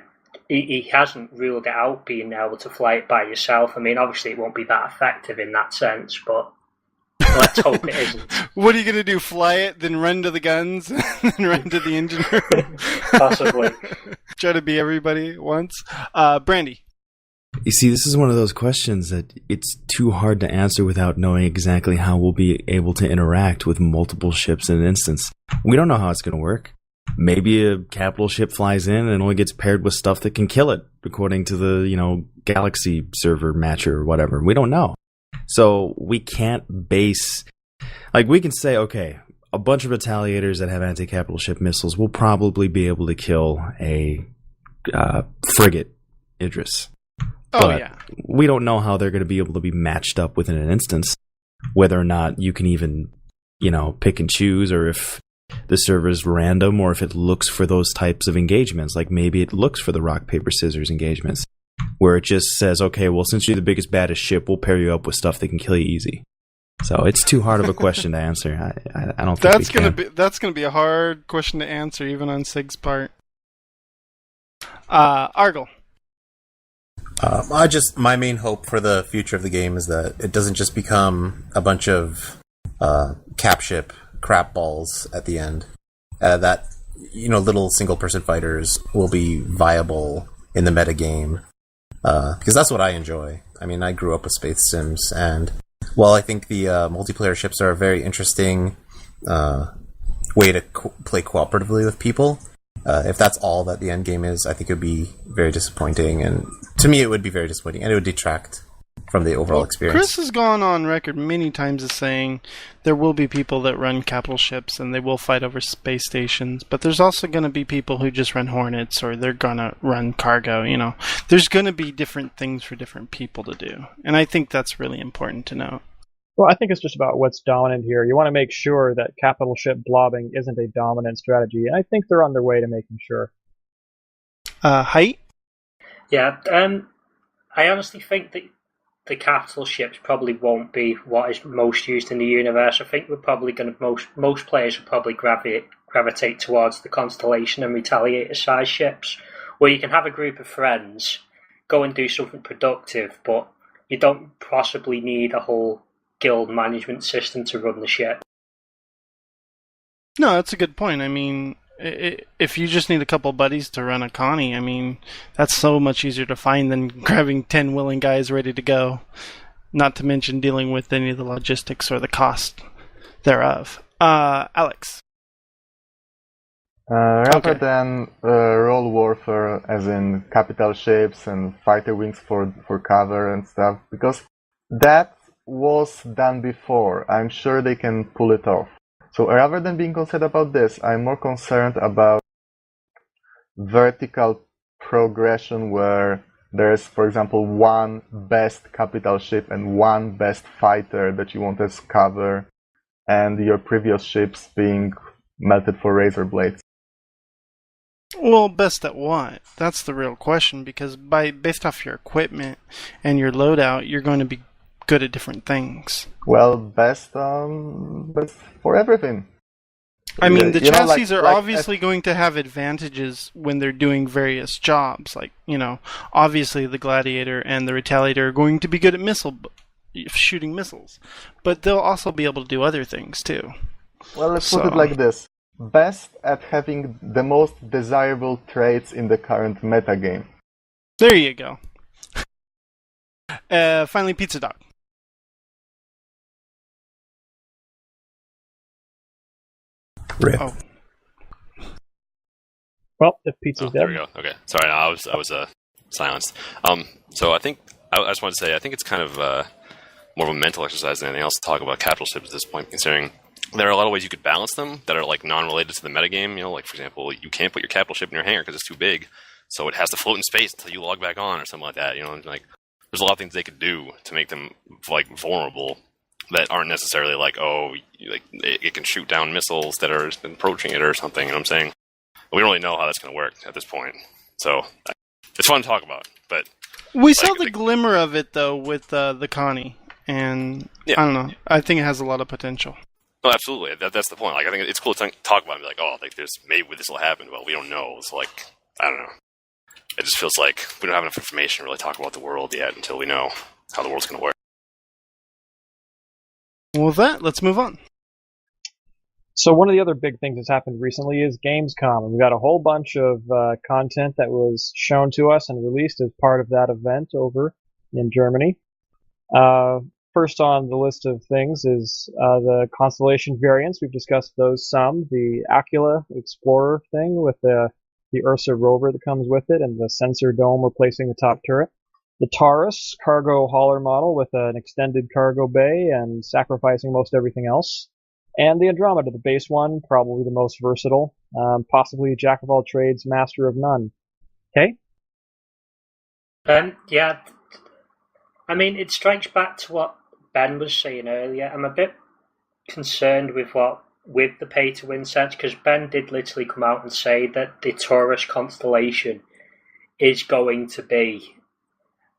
S1: He hasn't ruled it out being able to fly it by yourself. I mean, obviously it won't be that effective in that sense, but let's hope it isn't.
S2: What are you going to do? Fly it, then run to the guns, and then run to the engine room?
S1: Possibly.
S2: Try to be everybody at once. Brandy.
S5: You see, this is one of those questions that it's too hard to answer without knowing exactly how we'll be able to interact with multiple ships in an instance. We don't know how it's going to work. Maybe a capital ship flies in and only gets paired with stuff that can kill it, according to the, Galaxy server matcher or whatever. We don't know. So we can't base... we can say, okay, a bunch of retaliators that have anti-capital ship missiles will probably be able to kill a frigate Idris. But
S2: yeah.
S5: We don't know how they're going to be able to be matched up within an instance. Whether or not you can even, pick and choose, or if the server is random, or if it looks for those types of engagements. Like maybe it looks for the rock, paper, scissors engagements, where it just says, okay, well, since you're the biggest, baddest ship, we'll pair you up with stuff that can kill you easy. So it's too hard of a question to answer. I don't think
S2: that's gonna be a hard question to answer, even on Sig's part. Argle.
S8: My main hope for the future of the game is that it doesn't just become a bunch of cap ship crap balls at the end. That little single person fighters will be viable in the meta game, because that's what I enjoy. I mean, I grew up with Space Sims, and while I think the multiplayer ships are a very interesting way to play cooperatively with people, If that's all that the end game is, I think it would be very disappointing, and to me, it would be very disappointing, and it would detract from the overall experience.
S2: Chris has gone on record many times as saying there will be people that run capital ships and they will fight over space stations, but there's also going to be people who just run Hornets or they're going to run cargo. There's going to be different things for different people to do, and I think that's really important to know.
S3: Well, I think it's just about what's dominant here. You want to make sure that capital ship blobbing isn't a dominant strategy, and I think they're on their way to making sure.
S2: Height?
S1: Yeah, I honestly think that the capital ships probably won't be what is most used in the universe. I think we're probably going to most players will probably gravitate towards the Constellation and Retaliator size ships, where you can have a group of friends, go and do something productive, but you don't possibly need a whole guild management system to run the ship.
S2: No, that's a good point. I mean, if you just need a couple buddies to run a Connie, I mean, that's so much easier to find than grabbing 10 willing guys ready to go. Not to mention dealing with any of the logistics or the cost thereof. Alex.
S4: Rather than role warfare, as in capital ships and fighter wings for cover and stuff, because that was done before. I'm sure they can pull it off. So rather than being concerned about this, I'm more concerned about vertical progression where there's, for example, one best capital ship and one best fighter that you want as cover, and your previous ships being melted for razor blades.
S2: Well, best at what? That's the real question, because based off your equipment and your loadout, you're going to be good at different things.
S4: Well, best for everything.
S2: I mean, the chassis are obviously going to have advantages when they're doing various jobs. Like, obviously the Gladiator and the Retaliator are going to be good at shooting missiles. But they'll also be able to do other things, too.
S4: Well, let's put it like this. Best at having the most desirable traits in the current metagame.
S2: There you go. Finally, Pizza Dog.
S8: Rip.
S2: Oh.
S3: Well, if pizza's dead.
S10: There we go. Okay. Sorry, no, I was silenced. So I think I just wanted to say I think it's kind of more of a mental exercise than anything else to talk about capital ships at this point, considering there are a lot of ways you could balance them that are like non-related to the metagame. Like for example, you can't put your capital ship in your hangar because it's too big, so it has to float in space until you log back on or something like that. And like there's a lot of things they could do to make them like vulnerable that aren't necessarily like it can shoot down missiles that are approaching it or something. You know what I'm saying? We don't really know how that's going to work at this point, so it's fun to talk about. But
S2: we saw the glimmer of it though with the Connie, and yeah. I don't know. I think it has a lot of potential.
S10: No, absolutely. That's the point. Like, I think it's cool to talk about and be like, oh, like there's maybe this will happen. Well, we don't know. It's like, I don't know. It just feels like we don't have enough information to really talk about the world yet until we know how the world's going to work.
S2: Well, with that, let's move on.
S3: So one of the other big things that's happened recently is Gamescom. And we got a whole bunch of content that was shown to us and released as part of that event over in Germany. First on the list of things is the Constellation variants. We've discussed those some. The Aquila Explorer thing with the Ursa rover that comes with it and the sensor dome replacing the top turret. The Taurus cargo hauler model with an extended cargo bay and sacrificing most everything else. And the Andromeda, the base one, probably the most versatile, possibly jack of all trades, master of none. Okay?
S1: Yeah. I mean, it strikes back to what Ben was saying earlier. I'm a bit concerned with the pay-to-win sets, because Ben did literally come out and say that the Taurus Constellation is going to be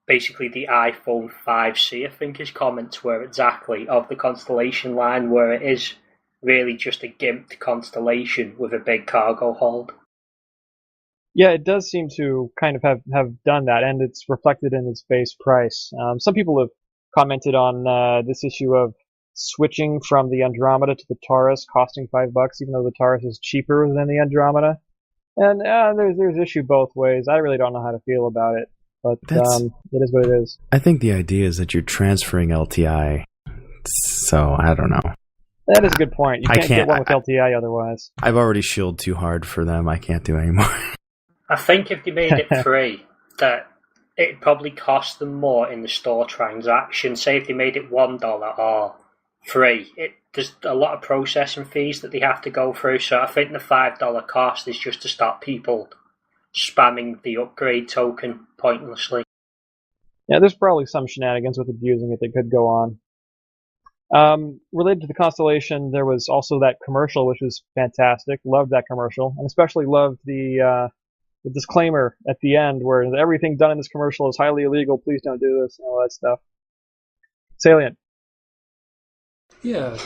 S1: basically the iPhone 5C, I think his comments were exactly, of the Constellation line, where it is really just a gimped Constellation with a big cargo hold.
S3: Yeah, it does seem to kind of have done that, and it's reflected in its base price. Some people have commented on this issue of switching from the Andromeda to the Taurus costing $5, even though the Taurus is cheaper than the Andromeda. And there's issue both ways. I really don't know how to feel about it, but it is what it is.
S5: I think the idea is that you're transferring LTI, so I don't know.
S3: That is a good point. You
S5: I
S3: can't get
S5: can't-
S3: one with LTI otherwise.
S5: I've already shielded too hard for them. I can't do anymore.
S1: I think if they made it free, that it'd probably cost them more in the store transaction. Say if they made it $1 or free, there's a lot of processing fees that they have to go through. So I think the $5 cost is just to stop people spamming the upgrade token pointlessly.
S3: Yeah, there's probably some shenanigans with abusing it that could go on. Related to the Constellation, there was also that commercial, which was fantastic. Loved that commercial, and especially loved the disclaimer at the end where everything done in this commercial is highly illegal. Please don't do this and all that stuff. Salient.
S9: Yeah.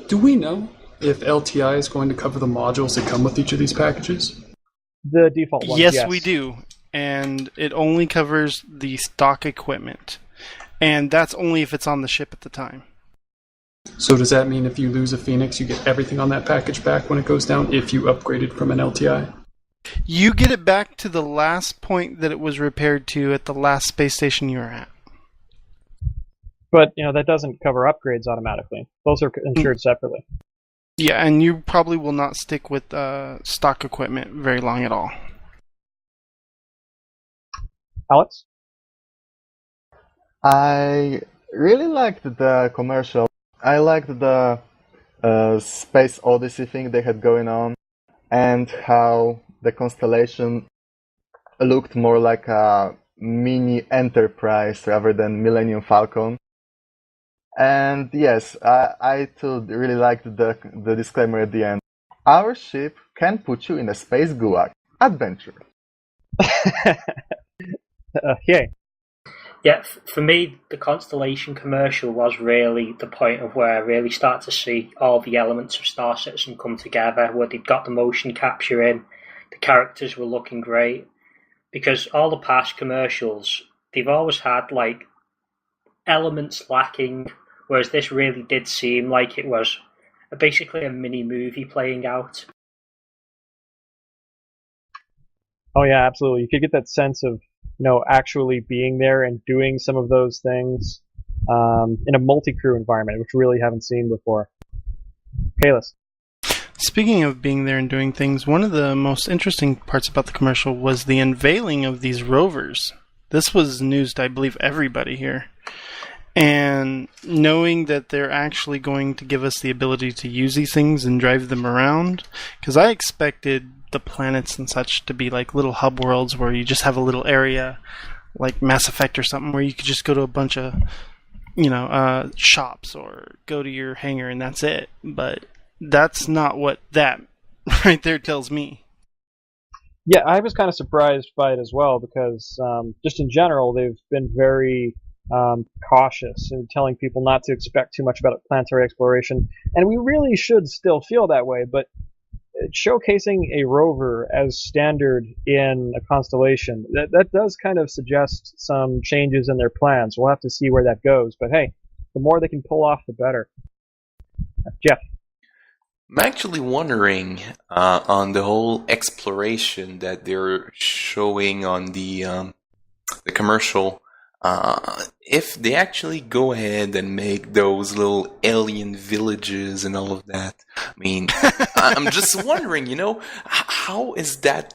S9: Do we know if LTI is going to cover the modules that come with each of these packages?
S3: The default ones,
S2: Yes, we do. And it only covers the stock equipment. And that's only if it's on the ship at the time.
S9: So does that mean if you lose a Phoenix, you get everything on that package back when it goes down if you upgraded from an LTI?
S2: You get it back to the last point that it was repaired to at the last space station you were at.
S3: But, that doesn't cover upgrades automatically. Those are insured separately.
S2: Yeah, and you probably will not stick with stock equipment very long at all.
S3: Alex?
S4: I really liked the commercial. I liked the Space Odyssey thing they had going on, and how the Constellation looked more like a mini Enterprise rather than Millennium Falcon. And yes, I too really liked the disclaimer at the end. Our ship can put you in a space gulag. Adventure.
S3: Yay.
S1: Yeah, for me, the Constellation commercial was really the point of where I really start to see all the elements of Star Citizen come together, where they'd got the motion capture in, the characters were looking great, because all the past commercials, they've always had, elements lacking, whereas this really did seem like it was basically a mini-movie playing out.
S3: Oh yeah, absolutely. You could get that sense of actually being there and doing some of those things in a multi-crew environment, which we really haven't seen before. Kalis.
S2: Speaking of being there and doing things, one of the most interesting parts about the commercial was the unveiling of these rovers. This was news to, I believe, everybody here. And knowing that they're actually going to give us the ability to use these things and drive them around, because I expected the planets and such to be like little hub worlds where you just have a little area like Mass Effect or something where you could just go to a bunch of shops or go to your hangar and that's it. But that's not what that right there tells me.
S3: Yeah, I was kind of surprised by it as well because just in general they've been very cautious in telling people not to expect too much about planetary exploration, and we really should still feel that way, but showcasing a rover as standard in a constellation, that does kind of suggest some changes in their plans. We'll have to see where that goes, but hey, the more they can pull off, the better. Jeff.
S6: I'm actually wondering on the whole exploration that they're showing on the commercial, if they actually go ahead and make those little alien villages and all of that. I mean, I'm just wondering, how is that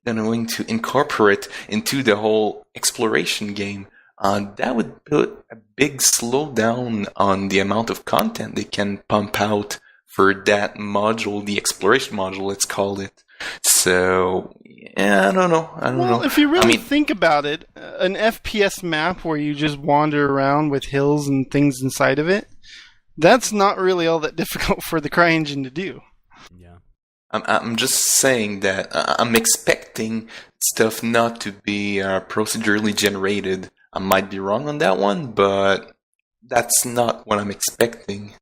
S6: going to incorporate into the whole exploration game? That would put a big slowdown on the amount of content they can pump out for that module, the exploration module, let's call it. So, yeah, I don't know.
S2: Well, if you really think about it, an FPS map where you just wander around with hills and things inside of it, that's not really all that difficult for the CryEngine to do.
S5: Yeah.
S6: I'm just saying that I'm expecting stuff not to be procedurally generated. I might be wrong on that one, but that's not what I'm expecting.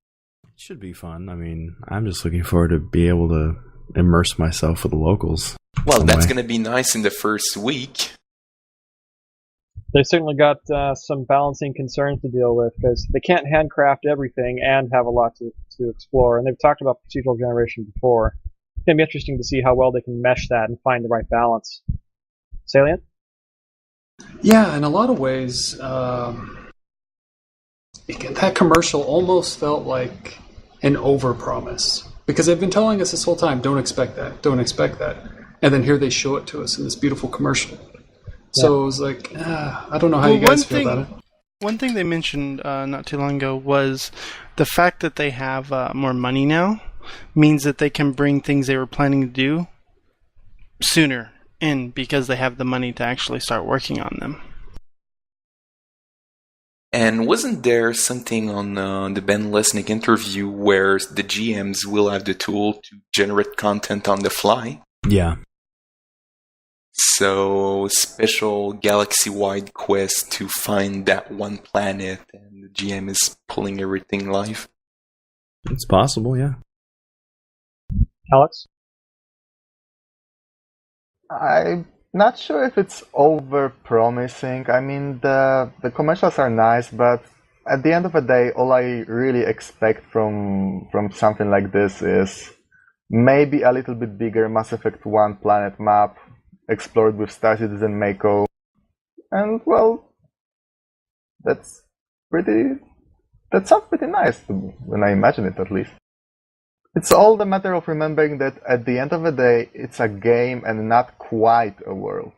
S5: It should be fun. I mean, I'm just looking forward to be able to immerse myself with the locals.
S6: Well, that's going to be nice in the first week.
S3: They certainly got some balancing concerns to deal with because they can't handcraft everything and have a lot to explore. And they've talked about procedural generation before. It's going to be interesting to see how well they can mesh that and find the right balance. Salient?
S9: Yeah, in a lot of ways, that commercial almost felt like and overpromise. Because they've been telling us this whole time, don't expect that, don't expect that. And then here they show it to us in this beautiful commercial. So it was like, I don't know how you guys feel about it.
S2: One thing they mentioned not too long ago was the fact that they have more money now means that they can bring things they were planning to do sooner in because they have the money to actually start working on them.
S6: And wasn't there something on the Ben Lesnick interview where the GMs will have the tool to generate content on the fly?
S5: Yeah.
S6: So, special galaxy-wide quest to find that one planet, and the GM is pulling everything live.
S5: It's possible, yeah.
S3: Alex?
S4: I'm not sure if it's over-promising. I mean, the commercials are nice, but at the end of the day, all I really expect from something like this is maybe a little bit bigger Mass Effect 1 planet map, explored with Star Citizen Mako, and well, that sounds pretty nice to me, when I imagine it at least. It's all the matter of remembering that at the end of the day, it's a game and not quite a world.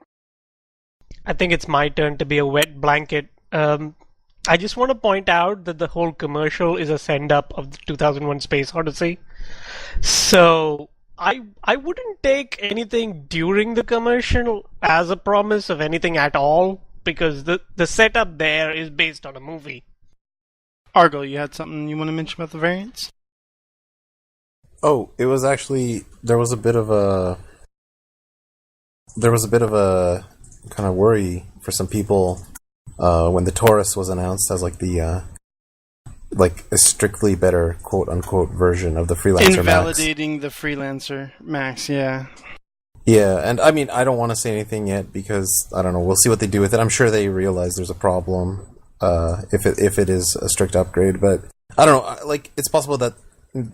S7: I think it's my turn to be a wet blanket. I just want to point out that the whole commercial is a send-up of the 2001 Space Odyssey. So I wouldn't take anything during the commercial as a promise of anything at all, because the setup there is based on a movie.
S2: Argo, you had something you want to mention about the variants?
S8: Oh, it was actually there was a bit of a kind of worry for some people when the Taurus was announced as like the like a strictly better quote unquote version of the Freelancer
S2: Invalidating
S8: Max.
S2: the Freelancer Max, yeah.
S8: Yeah, and I mean I don't want to say anything yet because I don't know. We'll see what they do with it. I'm sure they realize there's a problem if it is a strict upgrade, but I don't know. Like it's possible that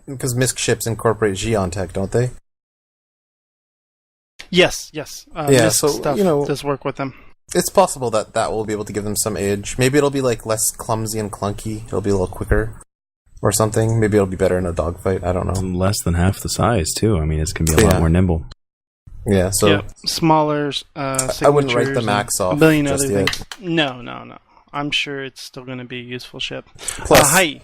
S8: because MISC ships incorporate Xeon tech, don't they?
S2: Yes.
S8: Yeah, so
S2: stuff does work with them.
S8: It's possible that will be able to give them some edge. Maybe it'll be like less clumsy and clunky. It'll be a little quicker or something. Maybe it'll be better in a dogfight. I don't know.
S5: Less than half the size too. I mean, it's gonna be a lot more nimble.
S8: Yeah. So
S2: smaller.
S8: I wouldn't write the Max off.
S2: A billion
S8: just
S2: other
S8: yet.
S2: things. No. I'm sure it's still going to be a useful ship.
S8: Plus,
S2: hi.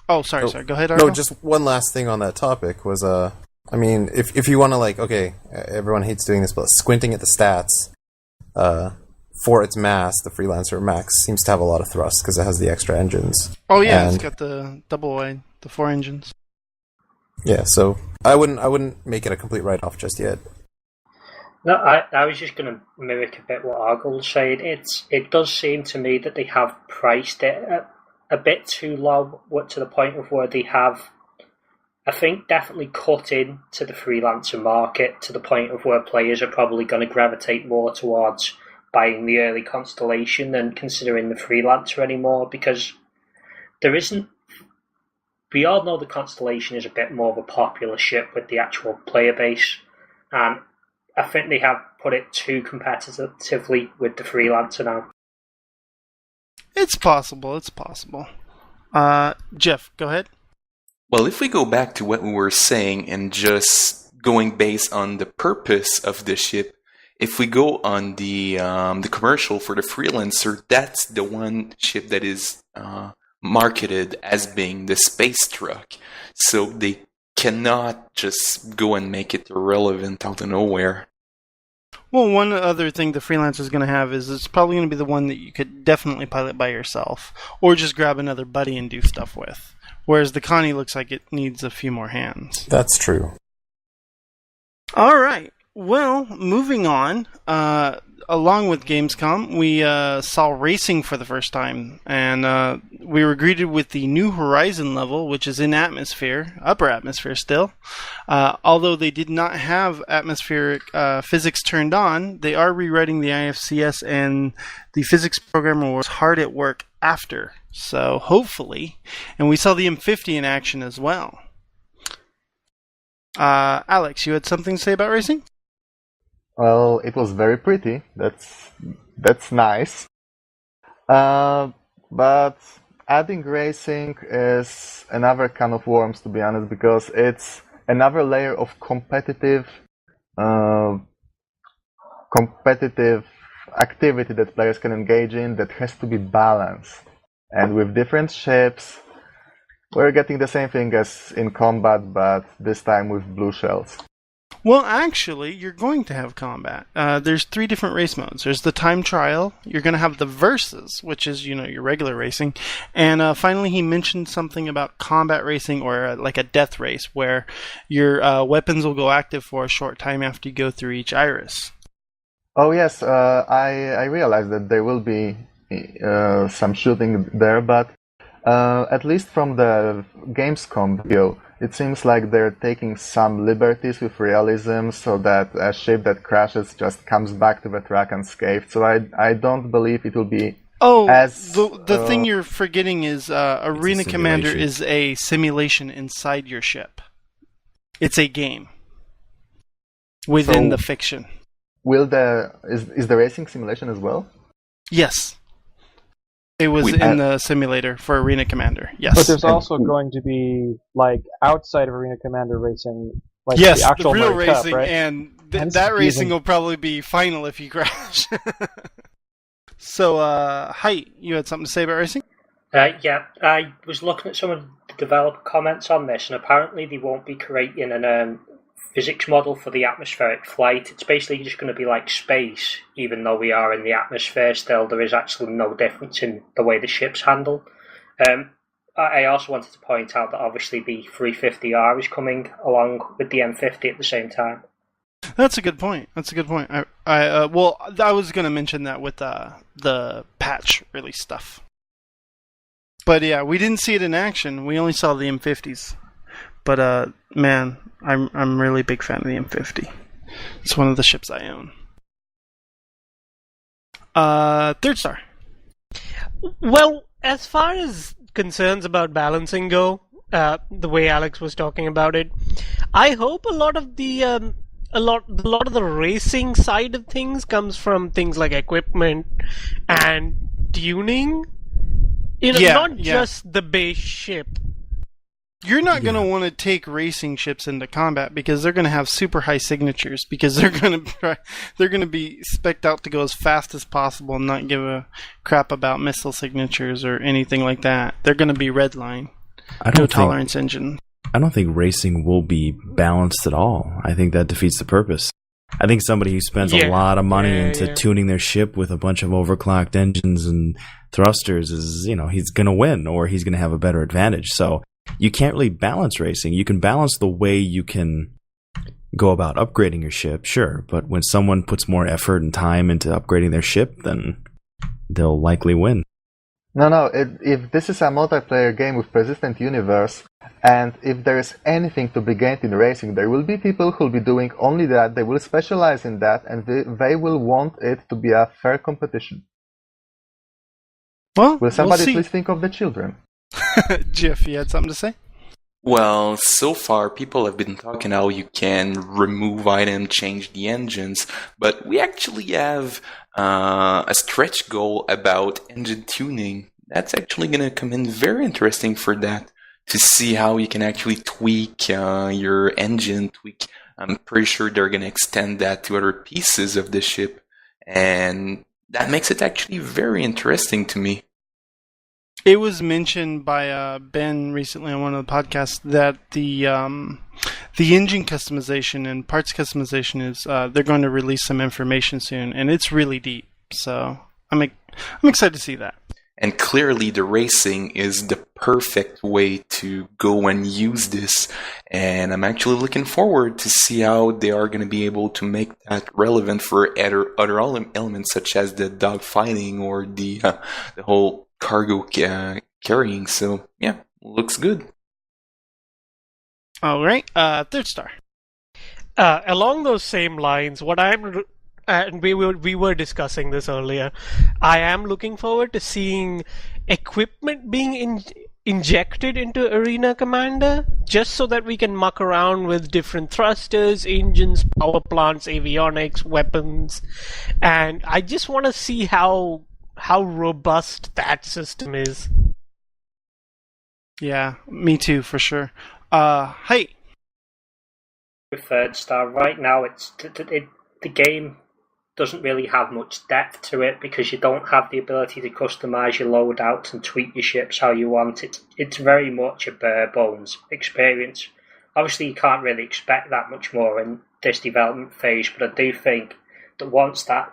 S2: Oh, sorry. Go ahead, Argo.
S8: No, just one last thing on that topic was, I mean, if you want to, like, okay, everyone hates doing this, but squinting at the stats, for its mass, the Freelancer Max seems to have a lot of thrust because it has the extra engines.
S2: Oh, yeah, it's got the double wide, the 4 engines.
S8: Yeah, so I wouldn't make it a complete write-off just yet.
S1: No, I was just going to mimic a bit what Argo was saying. It does seem to me that they have priced it a bit too low, to the point of where they have, I think, definitely cut in to the freelancer market to the point of where players are probably going to gravitate more towards buying the early Constellation than considering the freelancer anymore, because there isn't. We all know the Constellation is a bit more of a popular ship with the actual player base, and I think they have put it too competitively with the freelancer now.
S2: It's possible. Jeff, go ahead.
S6: Well, if we go back to what we were saying and just going based on the purpose of the ship, if we go on the commercial for the freelancer, that's the one ship that is marketed as being the space truck. So they cannot just go and make it irrelevant out of nowhere.
S2: Well, one other thing the freelancer is going to have is it's probably going to be the one that you could definitely pilot by yourself, or just grab another buddy and do stuff with. Whereas the Connie looks like it needs a few more hands.
S8: That's true.
S2: All right. Well, moving on. Along with Gamescom, we saw racing for the first time, and we were greeted with the New Horizon level, which is in atmosphere, upper atmosphere still. Although they did not have atmospheric physics turned on, they are rewriting the IFCS, and the physics programmer was hard at work after. So hopefully, and we saw the M50 in action as well. Alex, you had something to say about racing?
S4: Well, it was very pretty. That's nice. But adding racing is another can of worms, to be honest, because it's another layer of competitive activity that players can engage in that has to be balanced. And with different ships, we're getting the same thing as in combat, but this time with blue shells.
S2: Well, actually, you're going to have combat. There's 3 different race modes. There's the time trial. You're going to have the versus, which is, your regular racing. And finally, he mentioned something about combat racing or like a death race, where your weapons will go active for a short time after you go through each iris.
S4: Oh yes, I realized that there will be some shooting there, but at least from the Gamescom video, it seems like they're taking some liberties with realism so that a ship that crashes just comes back to the track unscathed. So I don't believe it will be as...
S2: the thing you're forgetting is Arena Commander
S5: simulation.
S2: is a simulation inside your ship. It's a game within the fiction.
S4: Is the racing simulation as well?
S2: Yes. It was in the simulator for Arena Commander, yes.
S3: But there's also going to be, outside of Arena Commander racing,
S2: yes,
S3: the actual
S2: real
S3: Mario Cup,
S2: racing,
S3: right?
S2: and
S3: That's
S2: that racing
S3: confusing.
S2: will probably be final if you crash. So, Height, you had something to say about racing?
S1: Yeah, I was looking at some of the developer comments on this, and apparently they won't be creating an physics model for the atmospheric flight. It's basically just going to be like space, even though we are in the atmosphere still. There is actually no difference in the way the ships handle. I also wanted to point out that obviously the 350R is coming along with the M50 at the same time.
S2: That's a good point. I was going to mention that with the patch release stuff. But yeah, we didn't see it in action. We only saw the M50s. But man, I'm really a big fan of the M50. It's one of the ships I own. Third star.
S7: Well, as far as concerns about balancing go, the way Alex was talking about it, I hope a lot of the racing side of things comes from things like equipment and tuning. Not just the base ship.
S2: You're not going to want to take racing ships into combat because they're going to have super high signatures because they're going to be spec'd out to go as fast as possible and not give a crap about missile signatures or anything like that. They're going to be redline. No tolerance engine.
S5: I don't think racing will be balanced at all. I think that defeats the purpose. I think somebody who spends a lot of money into tuning their ship with a bunch of overclocked engines and thrusters is, he's going to win or he's going to have a better advantage. So you can't really balance racing. You can balance the way you can go about upgrading your ship, sure. But when someone puts more effort and time into upgrading their ship, then they'll likely win.
S4: No. If this is a multiplayer game with persistent universe, and if there is anything to be gained in racing, there will be people who will be doing only that. They will specialize in that, and they will want it to be a fair competition.
S2: Well,
S4: will somebody
S2: we'll see.
S4: Please think of the children?
S2: Jeff, you had something to say?
S6: Well, so far people have been talking how you can remove items, change the engines, but we actually have a stretch goal about engine tuning. That's actually going to come in very interesting for that, to see how you can actually tweak your engine. I'm pretty sure they're going to extend that to other pieces of the ship, and that makes it actually very interesting to me.
S2: It was mentioned by Ben recently on one of the podcasts that the engine customization and parts customization is they're going to release some information soon, and it's really deep. So I'm excited to see that.
S6: And clearly, the racing is the perfect way to go and use this. And I'm actually looking forward to see how they are going to be able to make that relevant for other elements, such as the dogfighting or the whole cargo carrying. So yeah, looks good.
S2: All right, third star.
S7: Along those same lines, what and we were discussing this earlier, I am looking forward to seeing equipment being injected into Arena Commander, just so that we can muck around with different thrusters, engines, power plants, avionics, weapons, and I just want to see how robust that system is.
S2: Yeah, me too, for sure. Hey.
S1: Third star right now, the game doesn't really have much depth to it because you don't have the ability to customize your loadouts and tweak your ships how you want. It's very much a bare bones experience. Obviously, you can't really expect that much more in this development phase, but I do think that once them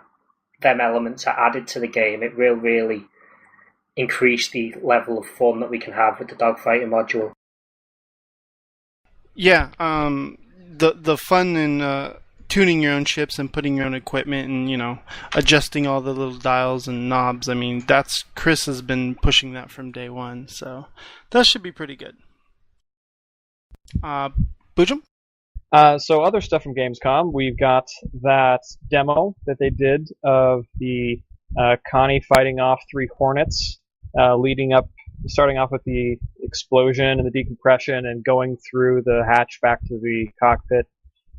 S1: elements are added to the game, it will really increase the level of fun that we can have with the dogfighting module.
S2: Yeah, the fun in tuning your own ships and putting your own equipment and, adjusting all the little dials and knobs. I mean, Chris has been pushing that from day one, so that should be pretty good. Boojum?
S3: So other stuff from Gamescom, we've got that demo that they did of the Connie fighting off 3 Hornets, starting off with the explosion and the decompression and going through the hatch back to the cockpit.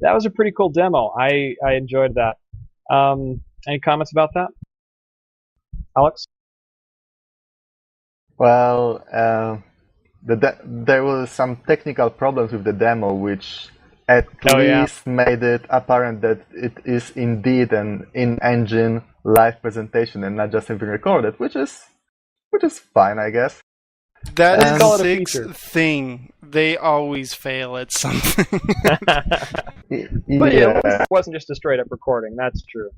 S3: That was a pretty cool demo. I enjoyed that. Any comments about that? Alex?
S4: Well, there was some technical problems with the demo, which at least made it apparent that it is indeed an in-engine live presentation and not just something recorded, which is fine, I guess.
S2: That is the sixth thing. They always fail at something.
S3: But it wasn't just a straight-up recording, that's true.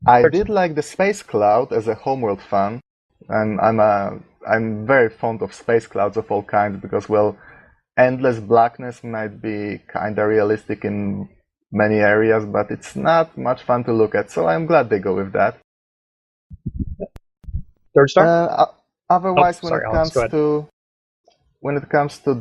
S4: I did like the Space Cloud as a homeworld fan, and I'm very fond of space clouds of all kinds because, well, endless blackness might be kinda realistic in many areas, but it's not much fun to look at, so I'm glad they go with that.
S3: Third star?
S4: Otherwise, when it comes to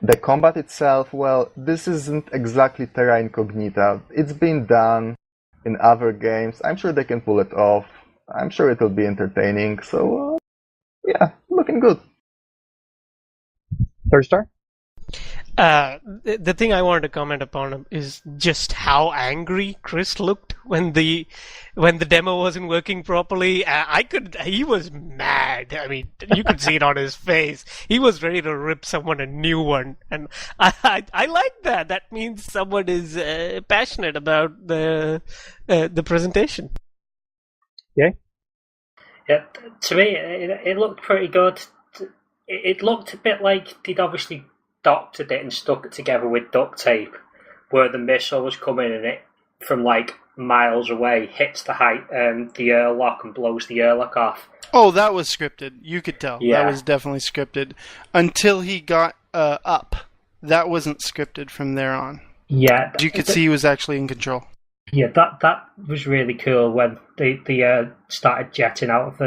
S4: the combat itself, well, this isn't exactly terra incognita. It's been done in other games. I'm sure they can pull it off. I'm sure it'll be entertaining. So, yeah, looking good.
S3: Third star?
S7: The thing I wanted to comment upon is just how angry Chris looked when the demo wasn't working properly. He was mad. I mean, you could see it on his face. He was ready to rip someone a new one, and I like that. That means someone is passionate about the presentation.
S3: Yeah.
S1: Yeah, to me, it looked pretty good. It looked a bit like they'd obviously doctored it and stuck it together with duct tape, where the missile was coming and it from like miles away hits the airlock and blows the airlock off.
S2: Oh, that was scripted. You could tell.
S1: Yeah.
S2: That was definitely scripted. Until he got up. That wasn't scripted from there on.
S1: Yeah.
S2: You could see he was actually in control.
S1: Yeah, that was really cool when they started jetting out of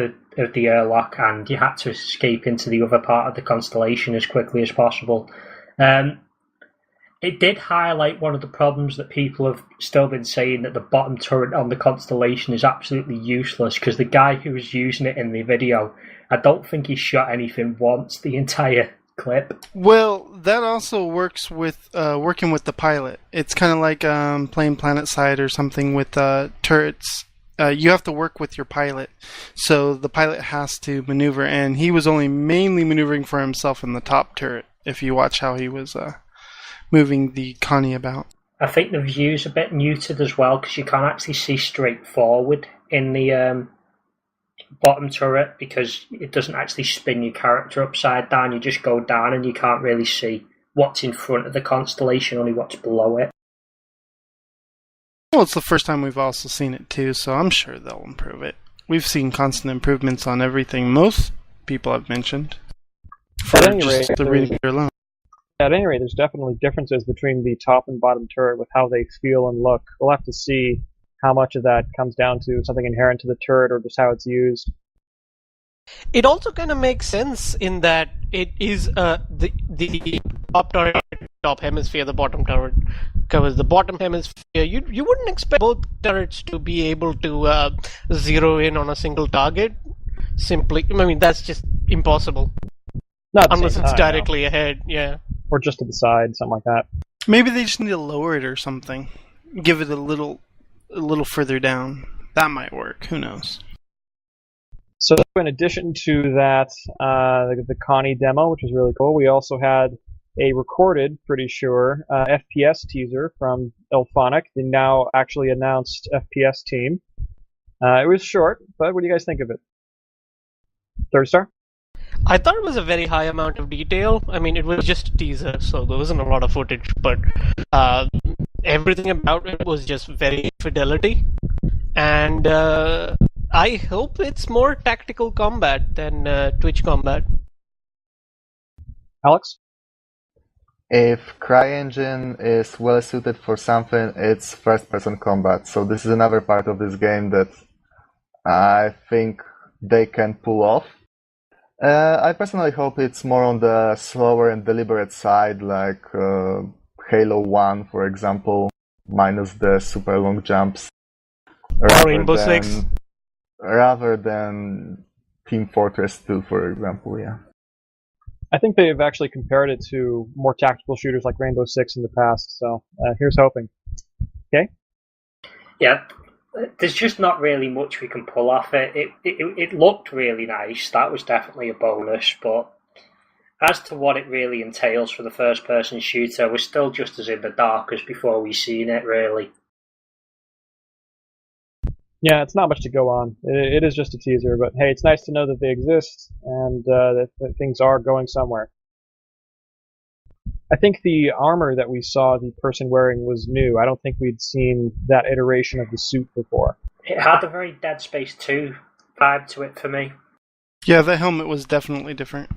S1: the airlock and you had to escape into the other part of the constellation as quickly as possible. It did highlight one of the problems that people have still been saying, that the bottom turret on the constellation is absolutely useless, because the guy who was using it in the video, I don't think he shot anything once the entire clip.
S2: Well, that also works with working with the pilot. It's kind of like playing PlanetSide or something with turrets. You have to work with your pilot, so the pilot has to maneuver, and he was only mainly maneuvering for himself in the top turret, if you watch how he was moving the Connie about.
S1: I think the view's a bit muted as well, because you can't actually see straight forward in the bottom turret, because it doesn't actually spin your character upside down. You just go down and you can't really see what's in front of the constellation, only what's below it.
S2: Well, it's the first time we've also seen it too, so I'm sure they'll improve it. We've seen constant improvements on everything most people have mentioned.
S3: At any rate,
S2: alone.
S3: At any rate, there's definitely differences between the top and bottom turret with how they feel and look. We'll have to see how much of that comes down to something inherent to the turret or just how it's used.
S7: It also kind of makes sense in that it is the top turret, top hemisphere, the bottom turret covers the bottom hemisphere. You wouldn't expect both turrets to be able to zero in on a single target. Simply, I mean, that's just impossible.
S3: Not
S7: unless it's directly ahead, yeah.
S3: Or just to the side, something like that.
S2: Maybe they just need to lower it or something. Give it a little further down. That might work. Who knows?
S3: So in addition to that, the Connie demo, which was really cool, we also had a recorded, pretty sure, FPS teaser from Elphonic, the now actually announced FPS team. It was short, but what do you guys think of it? Third star?
S7: I thought it was a very high amount of detail. I mean, it was just a teaser, so there wasn't a lot of footage, but everything about it was just very fidelity. And I hope it's more tactical combat than Twitch combat.
S3: Alex?
S4: If CryEngine is well suited for something, it's first-person combat. So this is another part of this game that I think they can pull off. I personally hope it's more on the slower and deliberate side, like Halo 1, for example, minus the super long jumps.
S7: Or Rainbow Six.
S4: Rather than Team Fortress 2, for example, yeah.
S3: I think they've actually compared it to more tactical shooters like Rainbow Six in the past, so here's hoping. Okay?
S1: Yeah, there's just not really much we can pull off it. It looked really nice. That was definitely a bonus, but as to what it really entails for the first-person shooter, we're still just as in the dark as before we seen it, really.
S3: Yeah, it's not much to go on. It is just a teaser, but hey, it's nice to know that they exist and that things are going somewhere. I think the armor that we saw the person wearing was new. I don't think we'd seen that iteration of the suit before.
S1: It had a very Dead Space 2 vibe to it for me.
S2: Yeah, the helmet was definitely different.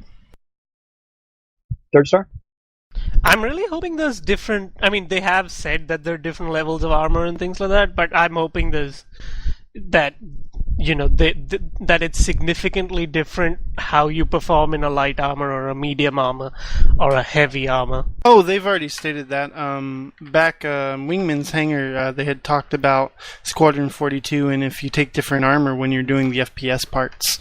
S3: Third star?
S7: I'm really hoping there's different... I mean, they have said that there are different levels of armor and things like that, but I'm hoping there's... that, you know, that it's significantly different how you perform in a light armor or a medium armor or a heavy armor.
S2: Oh, they've already stated that. Back Wingman's Hangar, they had talked about Squadron 42, and if you take different armor when you're doing the FPS parts,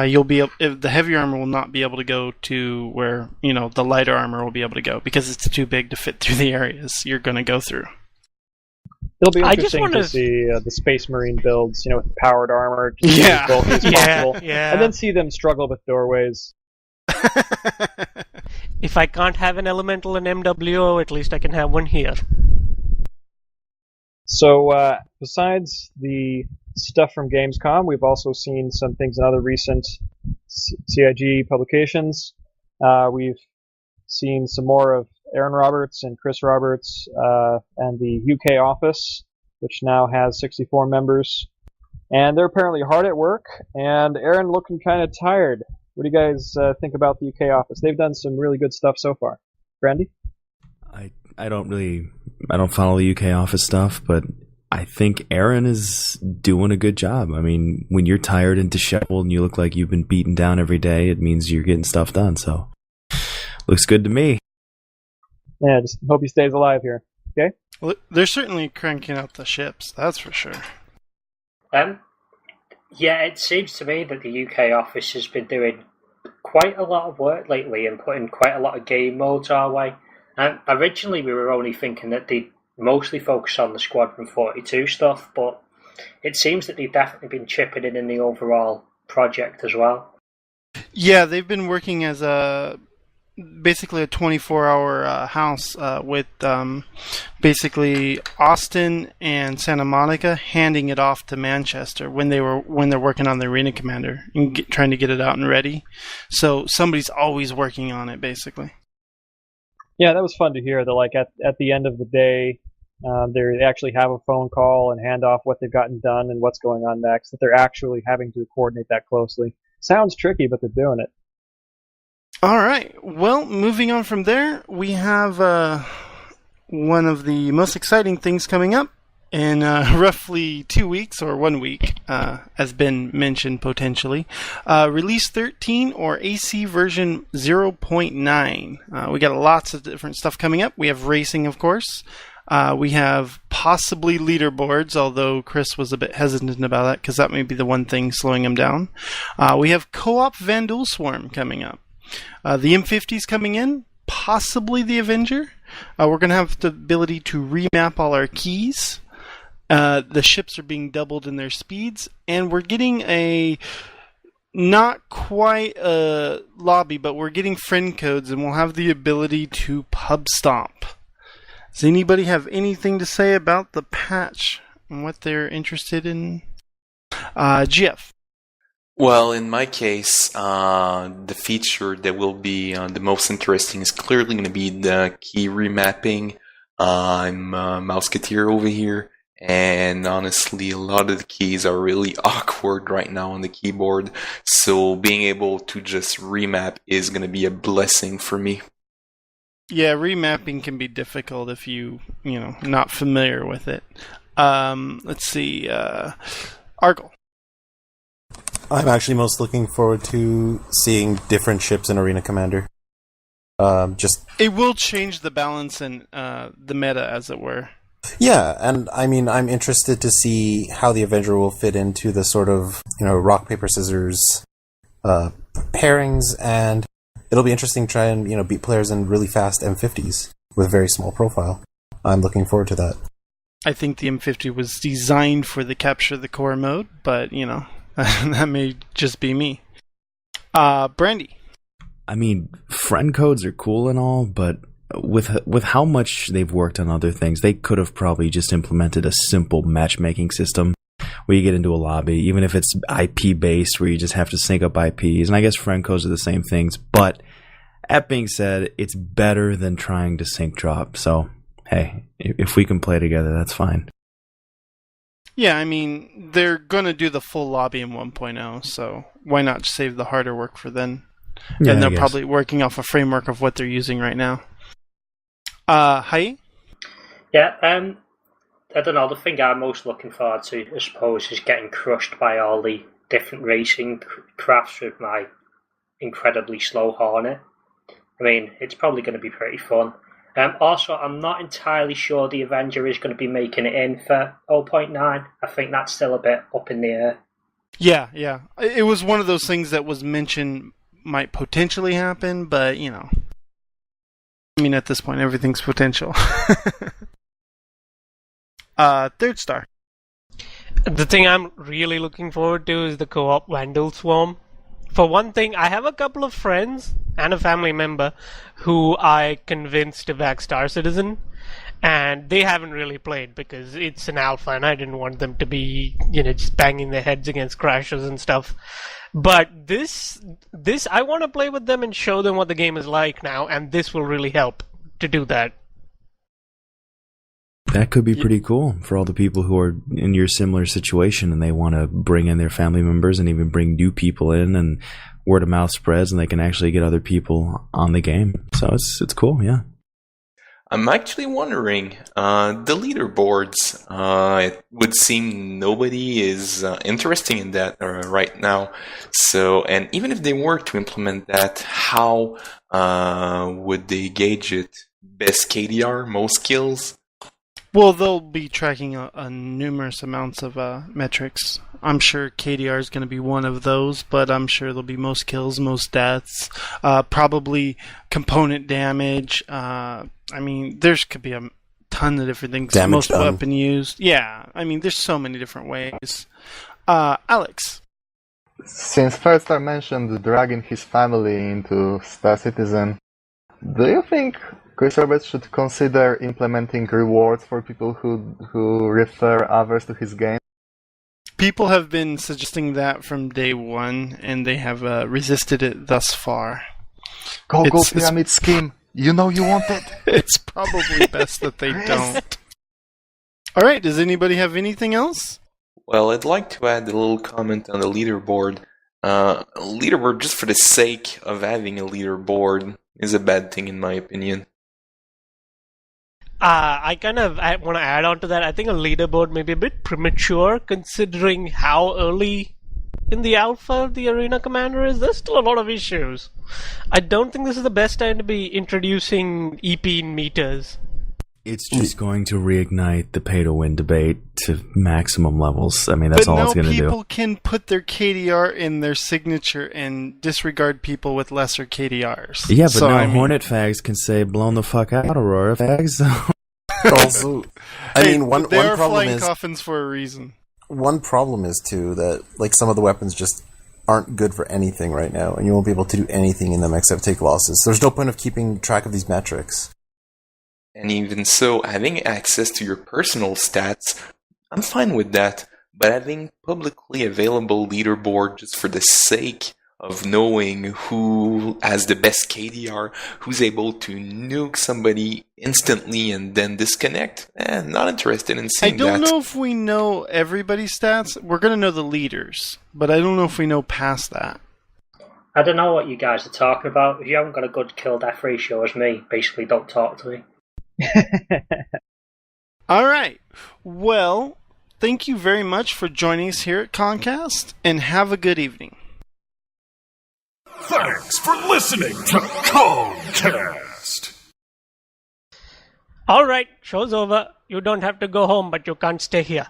S2: you'll be the heavier armor will not be able to go to where, you know, the lighter armor will be able to go because it's too big to fit through the areas you're going to go through.
S3: It'll be interesting to see the Space Marine builds, you know, with powered armor, just as bulky as possible, and then see them struggle with doorways.
S7: If I can't have an elemental in MWO, at least I can have one here.
S3: So, besides the stuff from Gamescom, we've also seen some things in other recent CIG publications. We've seen some more of Aaron Roberts and Chris Roberts and the UK office, which now has 64 members. And they're apparently hard at work, and Aaron looking kind of tired. What do you guys think about the UK office? They've done some really good stuff so far. Brandy?
S5: I don't follow the UK office stuff, but I think Aaron is doing a good job. I mean, when you're tired and disheveled and you look like you've been beaten down every day, it means you're getting stuff done, so looks good to me.
S3: Yeah, just hope he stays alive here. Okay?
S2: Well, they're certainly cranking out the ships, that's for sure.
S1: Yeah, it seems to me that the UK office has been doing quite a lot of work lately and putting quite a lot of game modes our way. Originally, we were only thinking that they'd mostly focus on the Squadron 42 stuff, but it seems that they've definitely been chipping in the overall project as well.
S2: Yeah, they've been working as basically a 24-hour house with basically Austin and Santa Monica handing it off to Manchester when they're working on the Arena Commander and trying to get it out and ready. So somebody's always working on it, basically.
S3: Yeah, that was fun to hear. That like at the end of the day, they actually have a phone call and hand off what they've gotten done and what's going on next. That they're actually having to coordinate that closely. Sounds tricky, but they're doing it.
S2: All right. Well, moving on from there, we have one of the most exciting things coming up in roughly 2 weeks or 1 week, has been mentioned potentially. Release 13 or AC version 0.9. We got lots of different stuff coming up. We have racing, of course. We have possibly leaderboards, although Chris was a bit hesitant about that because that may be the one thing slowing him down. We have co-op Vandal Swarm coming up. The M50's coming in, possibly the Avenger. We're going to have the ability to remap all our keys. The ships are being doubled in their speeds, and we're getting a not quite a lobby, but we're getting friend codes, and we'll have the ability to pub stomp. Does anybody have anything to say about the patch and what they're interested in? GF.
S6: Well, in my case, the feature that will be the most interesting is clearly going to be the key remapping. I'm Mouseketeer over here, and honestly, a lot of the keys are really awkward right now on the keyboard, so being able to just remap is going to be a blessing for me.
S2: Yeah, remapping can be difficult if not familiar with it. Let's see, Argle.
S8: I'm actually most looking forward to seeing different ships in Arena Commander.
S2: It will change the balance and the meta, as it were.
S8: Yeah, and I mean, I'm interested to see how the Avenger will fit into the sort of, rock, paper, scissors pairings, and it'll be interesting to try and, beat players in really fast M50s with a very small profile. I'm looking forward to that.
S2: I think the M50 was designed for the capture the core mode, but, that may just be me. Brandy.
S5: I mean, friend codes are cool and all, but with how much they've worked on other things, they could have probably just implemented a simple matchmaking system where you get into a lobby, even if it's IP based, where you just have to sync up IPs. And I guess friend codes are the same things, but that being said, it's better than trying to sync drop. So, hey, if we can play together, that's fine.
S2: Yeah, I mean, they're going to do the full lobby in 1.0, so why not save the harder work for then?
S5: Yeah,
S2: and they're probably working off a framework of what they're using right now. Hi?
S1: Yeah, I don't know, the thing I'm most looking forward to, I suppose, is getting crushed by all the different racing crafts with my incredibly slow Hornet. I mean, it's probably going to be pretty fun. Also, I'm not entirely sure the Avenger is going to be making it in for 0.9. I think that's still a bit up in the air.
S2: Yeah. It was one of those things that was mentioned might potentially happen, but, I mean, at this point, everything's potential. Third star.
S7: The thing I'm really looking forward to is the co-op Vandal Swarm. For one thing, I have a couple of friends and a family member who I convinced to back Star Citizen, and they haven't really played because it's an alpha and I didn't want them to be, just banging their heads against crashes and stuff. But this I want to play with them and show them what the game is like now, and this will really help to do that.
S5: That could be pretty cool for all the people who are in your similar situation and they want to bring in their family members and even bring new people in, and word of mouth spreads and they can actually get other people on the game. So it's cool, yeah.
S6: I'm actually wondering, the leaderboards, it would seem nobody is interested in that right now. So, and even if they were to implement that, how would they gauge it? Best KDR, most kills?
S2: Well, they'll be tracking a numerous amounts of metrics. I'm sure KDR is going to be one of those, but I'm sure there'll be most kills, most deaths, probably component damage. I mean, there could be a ton of different things.
S8: Damage
S2: most
S8: done.
S2: weapon used. Yeah, I mean, there's so many different ways. Alex.
S4: Since First Star mentioned dragging his family into Star Citizen, do you think Chris Roberts should consider implementing rewards for people who refer others to his game?
S2: People have been suggesting that from day one, and they have resisted it thus far.
S4: Go Pyramid Scheme! You know you want it!
S2: It's probably best that they don't. Alright, does anybody have anything else?
S6: Well, I'd like to add a little comment on the leaderboard. Leaderboard, just for the sake of having a leaderboard, is a bad thing in my opinion.
S7: I want to add on to that. I think a leaderboard may be a bit premature considering how early in the alpha the Arena Commander is. There's still a lot of issues. I don't think this is the best time to be introducing EP meters.
S5: It's just going to reignite the pay-to-win debate to maximum levels. I mean, that's all it's going to do.
S2: But now people can put their KDR in their signature and disregard people with lesser KDRs.
S5: Yeah, but now Hornet fags can say, blown the fuck out, Aurora fags.
S8: Also, one problem
S2: flying
S8: is
S2: coffins for a reason.
S8: One problem is too that some of the weapons just aren't good for anything right now, and you won't be able to do anything in them except take losses. There's no point of keeping track of these metrics.
S6: And even so, having access to your personal stats, I'm fine with that. But having publicly available leaderboard just for the sake of knowing who has the best KDR, who's able to nuke somebody instantly and then disconnect, not interested in seeing that.
S2: I don't know if we know everybody's stats. We're going to know the leaders, but I don't know if we know past that.
S1: I don't know what you guys are talking about. If you haven't got a good kill-death ratio as me, basically don't talk to me.
S2: All right. Well, thank you very much for joining us here at Kast, and have a good evening.
S11: Thanks for listening to Kast.
S7: All right, show's over. You don't have to go home, but you can't stay here.